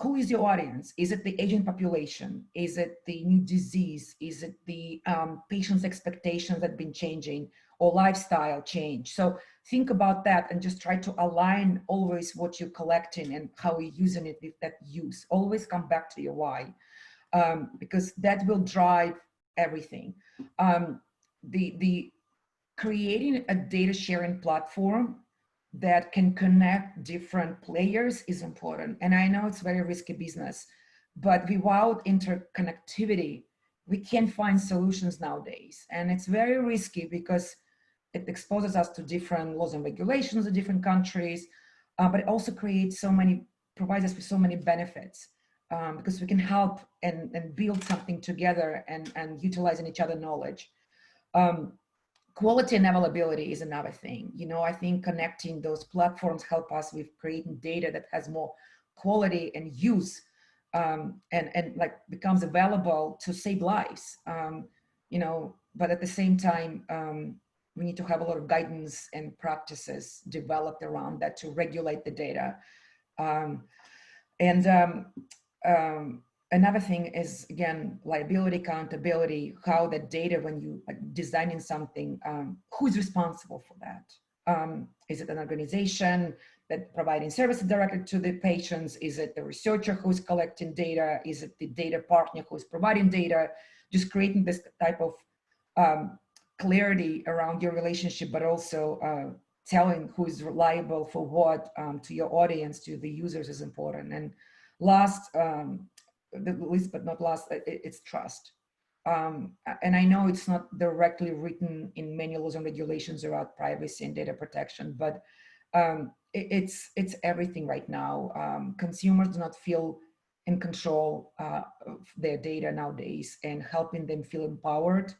who is your audience? Is it the aging population? Is it the new disease? Is it the patient's expectations that have been changing, or lifestyle change? So think about that and just try to align always what you're collecting and how you're using it with that use. Always come back to your why, because that will drive everything. Creating a data sharing platform that can connect different players is important. And I know it's very risky business, but without interconnectivity, we can't find solutions nowadays. And it's very risky because it exposes us to different laws and regulations in different countries, but it also provides us with so many benefits, because we can help and build something together and utilizing each other's knowledge. Quality and availability is another thing. I think connecting those platforms help us with creating data that has more quality and use, and like becomes available to save lives. But at the same time, we need to have a lot of guidance and practices developed around that to regulate the data. Another thing is, again, liability accountability, how the data, when you designing something, who's responsible for that? Is it an organization that providing services directly to the patients? Is it the researcher who's collecting data? Is it the data partner who's providing data? Just creating this type of clarity around your relationship, but also telling who's reliable for what to your audience, to the users is important. And last, least but not last, it's trust. And I know it's not directly written in many laws and regulations around privacy and data protection, but it's everything right now. Consumers do not feel in control of their data nowadays, and helping them feel empowered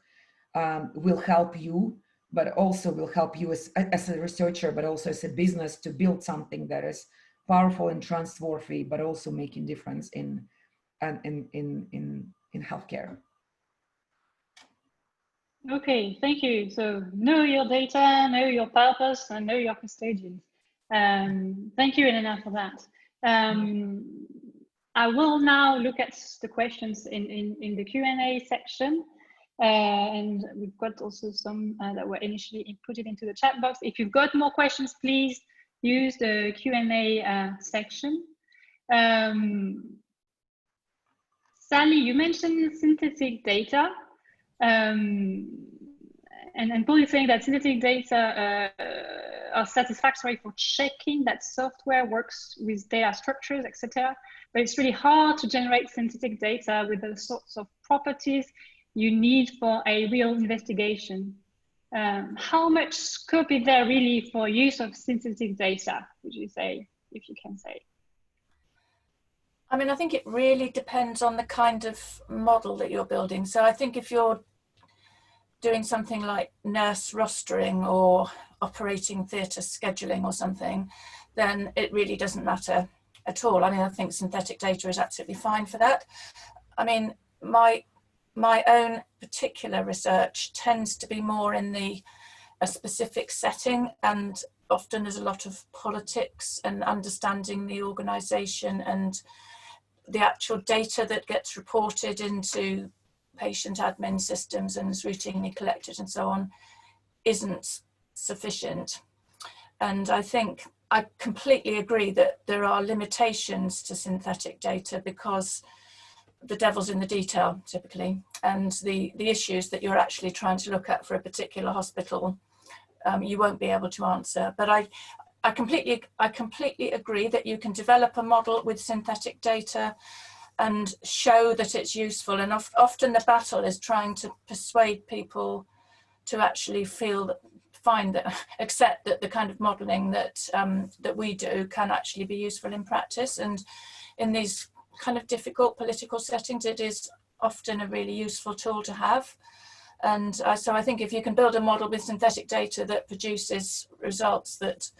will help you, but also will help you as a researcher, but also as a business, to build something that is powerful and trustworthy, but also making difference in healthcare. Okay, thank you. So know your data, know your purpose, and know your custodians. Thank you, Elena, for that. I will now look at the questions in the Q&A section. And we've got also some that were initially inputted into the chat box. If you've got more questions, please use the Q&A section. Sally, you mentioned synthetic data. And Paul is saying that synthetic data are satisfactory for checking that software works with data structures, etc. But it's really hard to generate synthetic data with the sorts of properties you need for a real investigation. How much scope is there really for use of synthetic data, would you say, if you can say? I mean, I think it really depends on the kind of model that you're building. So I think if you're doing something like nurse rostering or operating theatre scheduling or something, then it really doesn't matter at all. I mean, I think synthetic data is absolutely fine for that. I mean, my own particular research tends to be more in a specific setting, and often there's a lot of politics and understanding the organisation, and the actual data that gets reported into patient admin systems and is routinely collected and so on isn't sufficient. And I think I completely agree that there are limitations to synthetic data because the devil's in the detail typically, and the issues that you're actually trying to look at for a particular hospital you won't be able to answer. But I completely agree that you can develop a model with synthetic data and show that it's useful, and often the battle is trying to persuade people to actually accept that the kind of modelling that that we do can actually be useful in practice. And in these kind of difficult political settings, it is often a really useful tool to have. And so I think if you can build a model with synthetic data that produces results that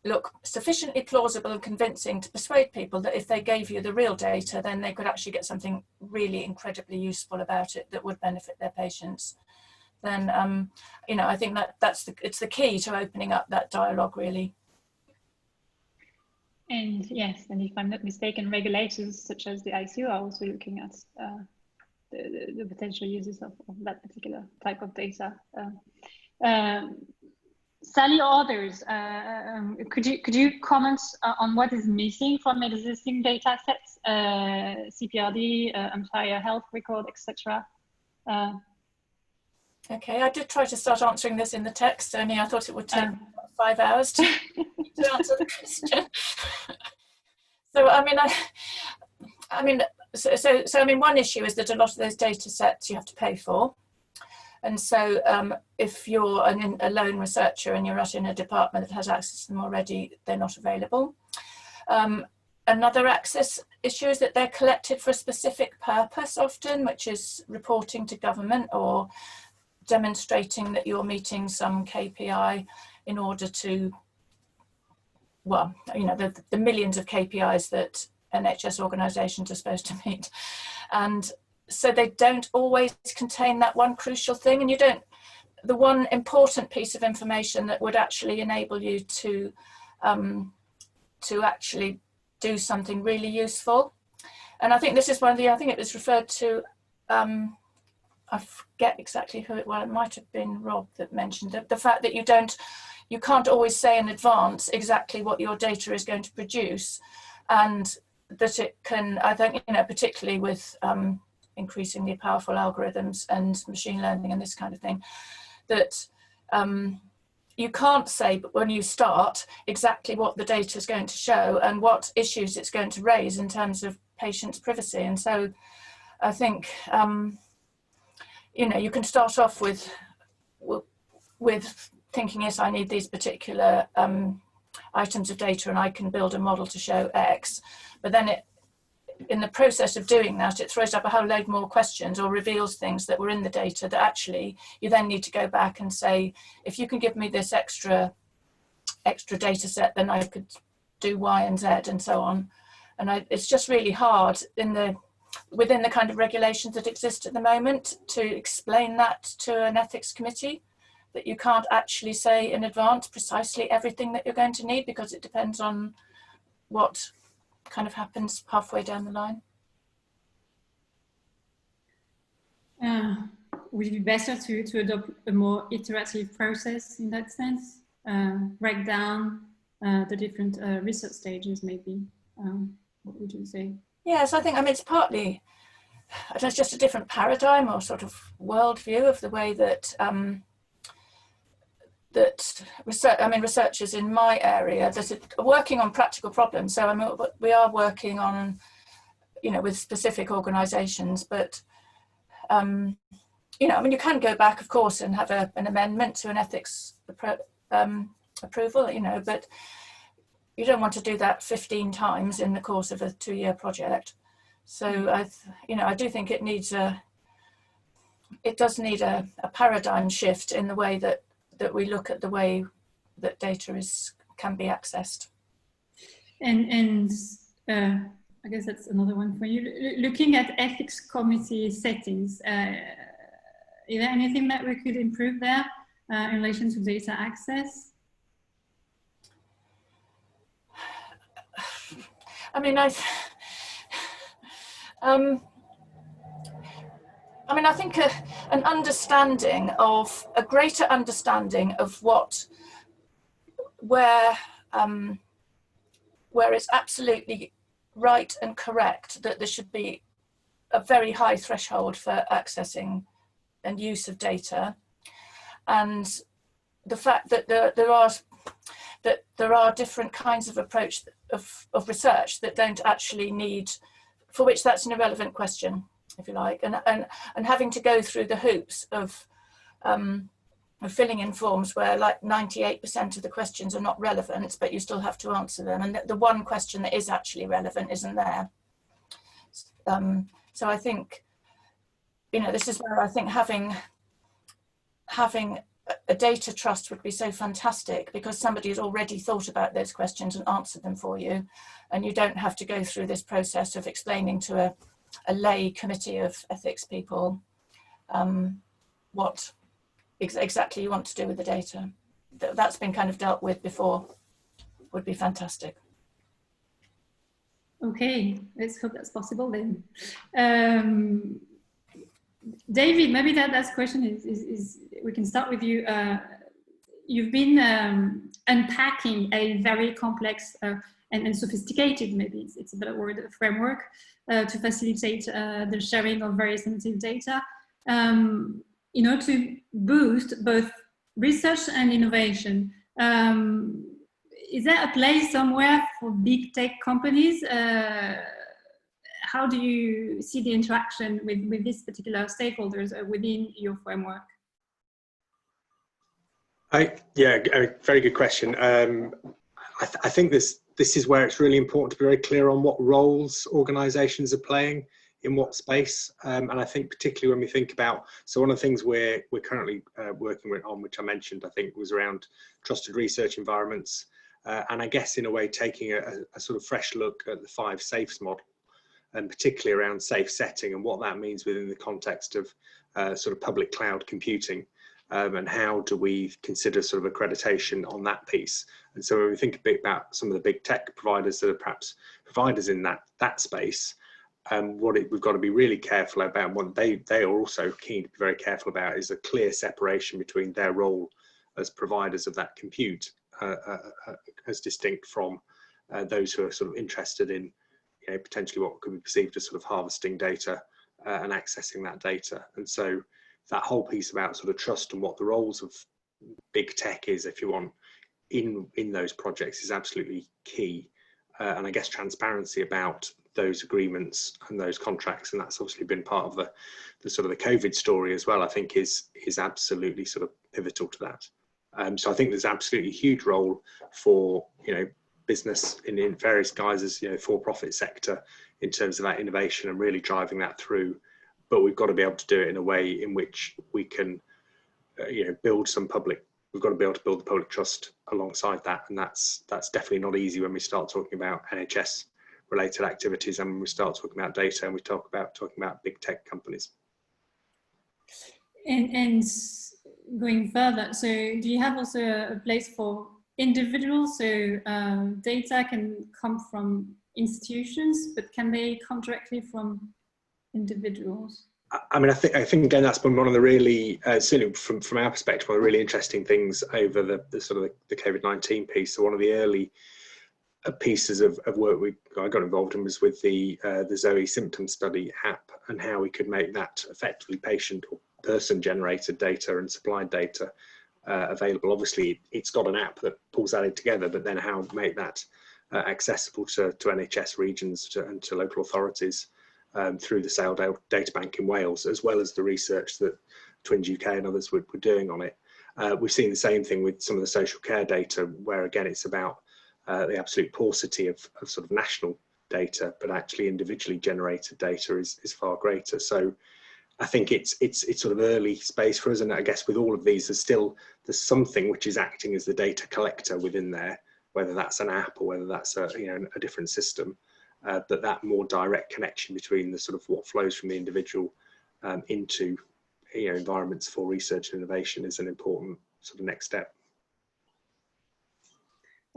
look sufficiently plausible and convincing to persuade people that if they gave you the real data, then they could actually get something really incredibly useful about it that would benefit their patients, then you know, I think it's the key to opening up that dialogue, really. And yes, and if I'm not mistaken, regulators such as the ICO are also looking at the potential uses of that particular type of data. Sally or others, could you comment on what is missing from existing data sets, CPRD, entire health record, etc.? Okay, I did try to start answering this in the text, only I thought it would take 5 hours to answer the question. So I mean, one issue is that a lot of those data sets you have to pay for. And so if you're a lone researcher and you're in a department that has access to them already, they're not available. Another access issue is that they're collected for a specific purpose often, which is reporting to government or demonstrating that you're meeting some KPI in order to, well, you know, the millions of KPIs that NHS organisations are supposed to meet. And so they don't always contain that one crucial thing, and the one important piece of information that would actually enable you to actually do something really useful. And I think this is one of I think it was referred to, I forget exactly who it was, it might have been Rob that mentioned it, the fact that you can't always say in advance exactly what your data is going to produce, and that it can, I think, you know, particularly with increasingly powerful algorithms and machine learning and this kind of thing, that you can't say, but when you start, exactly what the data is going to show and what issues it's going to raise in terms of patients' privacy. And so I think, you know, you can start off with thinking, yes, I need these particular items of data and I can build a model to show X, but then in the process of doing that, it throws up a whole load more questions or reveals things that were in the data that actually you then need to go back and say, if you can give me this extra data set, then I could do Y and Z and so on. And it's just really hard within the kind of regulations that exist at the moment to explain that to an ethics committee, that you can't actually say in advance precisely everything that you're going to need, because it depends on what kind of happens halfway down the line. Would it be better to adopt a more iterative process in that sense? Break down the different research stages, maybe? What would you say? Yes, I think, I mean, it's partly, it's just a different paradigm or sort of worldview of the way that researchers in my area that are working on practical problems. So I mean, we are working on, with specific organisations, but I mean, you can go back, of course, and have an amendment to an ethics approval, but you don't want to do that 15 times in the course of a 2-year project. So I do think it does need a paradigm shift in the way that we look at the way that data can be accessed. And I guess that's another one for you. Looking at ethics committee settings, is there anything that we could improve there in relation to data access? I mean, I think an understanding of, a greater understanding of where it's absolutely right and correct that there should be a very high threshold for accessing and use of data, and the fact that there are different kinds of approach of research that don't actually need, for which that's an irrelevant question, if you like, and having to go through the hoops of filling in forms where like 98% of the questions are not relevant, but you still have to answer them, and the one question that is actually relevant isn't there. So I think, this is where I think having a data trust would be so fantastic, because somebody has already thought about those questions and answered them for you, and you don't have to go through this process of explaining to a lay committee of ethics people what exactly you want to do with the data. That's been kind of dealt with before. Would be fantastic. Okay, let's hope that's possible then. David, maybe that last question is we can start with you. You've been unpacking a very complex and sophisticated, maybe it's a better word, framework to facilitate the sharing of very sensitive data, to boost both research and innovation. Is there a place somewhere for big tech companies? How do you see the interaction with these particular stakeholders within your framework? Yeah, a very good question. I think this is where it's really important to be very clear on what roles organisations are playing in what space, and I think particularly when we think about, so one of the things we're currently working on, which I mentioned, I think was around trusted research environments, and I guess in a way taking a sort of fresh look at the 5 SAFEs model, and particularly around safe setting and what that means within the context of sort of public cloud computing, and how do we consider sort of accreditation on that piece. And so when we think a bit about some of the big tech providers that are perhaps providers in that space, we've got to be really careful about, what they are also keen to be very careful about, is a clear separation between their role as providers of that compute as distinct from those who are sort of interested in potentially what could be perceived as sort of harvesting data and accessing that data. And so that whole piece about sort of trust and what the roles of big tech is, if you want, in those projects is absolutely key. And I guess transparency about those agreements and those contracts, and that's obviously been part of the sort of the COVID story as well, I think is absolutely sort of pivotal to that. So I think there's absolutely a huge role for, business in various guises, for-profit sector, in terms of that innovation and really driving that through. But we've got to be able to do it in a way in which we can, build some public we've got to be able to build the public trust alongside that, and that's definitely not easy when we start talking about NHS related activities, and when we start talking about data, and we talking about big tech companies. And going further, so do you have also a place for individuals? So data can come from institutions, but can they come directly from individuals? I mean, I think again, that's been one of the really, certainly from our perspective, one of the really interesting things over the sort of the COVID-19 piece. So one of the early pieces of work I got involved in was with the Zoe symptom study app, and how we could make that effectively patient or person generated data and supplied data available. Obviously, it's got an app that pulls that in together, but then how to make that accessible to NHS regions and to local authorities through the Sale Data Bank in Wales, as well as the research that Twins UK and others were doing on it. We've seen the same thing with some of the social care data, where again it's about the absolute paucity of sort of national data, but actually individually generated data is far greater. So I think it's sort of early space for us, and I guess with all of these, there's something which is acting as the data collector within there, whether that's an app or whether that's a different system. But that more direct connection between the sort of what flows from the individual into environments for research and innovation is an important sort of next step.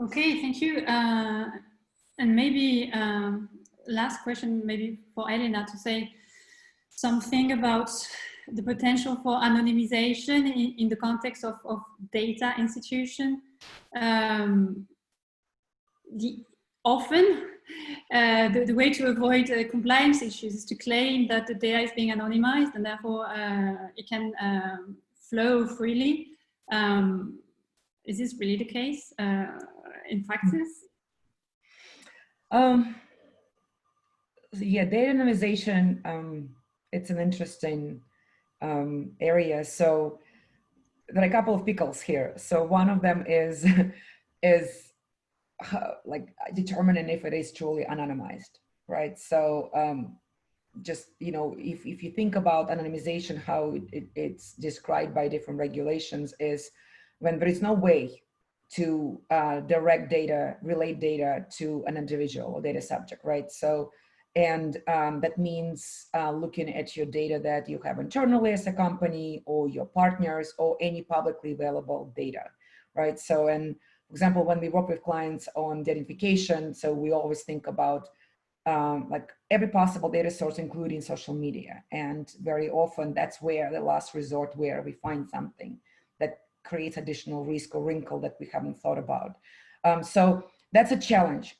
Okay, thank you. And maybe last question, maybe for Elena, to say something about the potential for anonymization in the context of data institution. Often, the way to avoid compliance issues is to claim that the data is being anonymized, and therefore it can flow freely. Is this really the case in practice? Yeah, data anonymization, it's an interesting area. So there are a couple of pickles here. So one of them is like determining if it is truly anonymized, right? So just, if you think about anonymization, how it's described by different regulations is when there is no way to direct data, relate data to an individual or data subject, right? So, and that means looking at your data that you have internally as a company or your partners or any publicly available data, right? So, and for example, when we work with clients on identification, so we always think about like every possible data source, including social media. And very often that's where the last resort, where we find something that creates additional risk or wrinkle that we haven't thought about. So that's a challenge.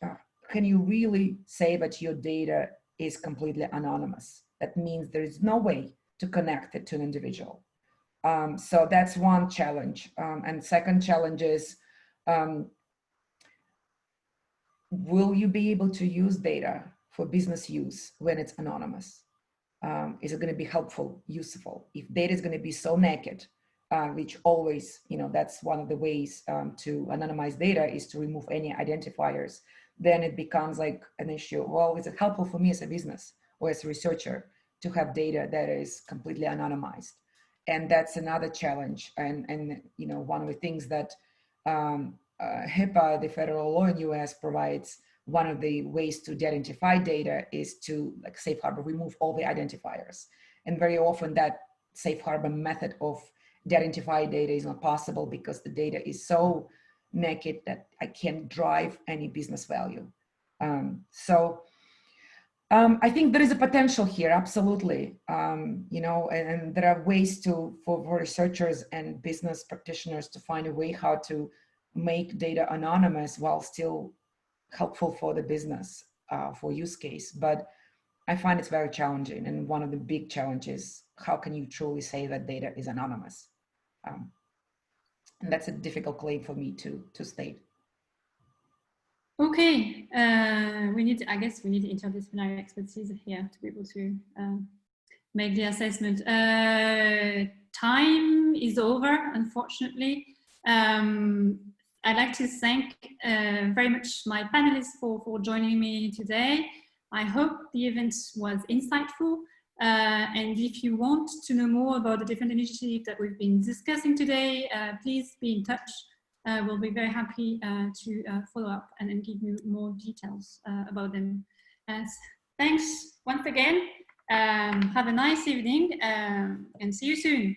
Can you really say that your data is completely anonymous? That means there is no way to connect it to an individual. So that's one challenge. And second challenge is, will you be able to use data for business use when it's anonymous? Is it going to be helpful, useful? If data is going to be so naked, which always, that's one of the ways to anonymize data is to remove any identifiers, then it becomes like an issue. Well, is it helpful for me as a business or as a researcher to have data that is completely anonymized? And that's another challenge. And one of the things that HIPAA, the federal law in US, provides, one of the ways to identify data is to, like, safe harbor, remove all the identifiers. And very often that safe harbor method of identify data is not possible because the data is so naked that I can't drive any business value. So I think there is a potential here, absolutely. And there are ways for researchers and business practitioners to find a way how to make data anonymous while still helpful for the business, for use case. But I find it's very challenging. And one of the big challenges, how can you truly say that data is anonymous? And that's a difficult claim for me to state. Okay, I guess we need interdisciplinary expertise here to be able to make the assessment. Time is over, unfortunately. I'd like to thank very much my panelists for joining me today. I hope the event was insightful. And if you want to know more about the different initiatives that we've been discussing today, please be in touch. We'll be very happy to follow up and give you more details about them. Thanks once again. Have a nice evening and see you soon.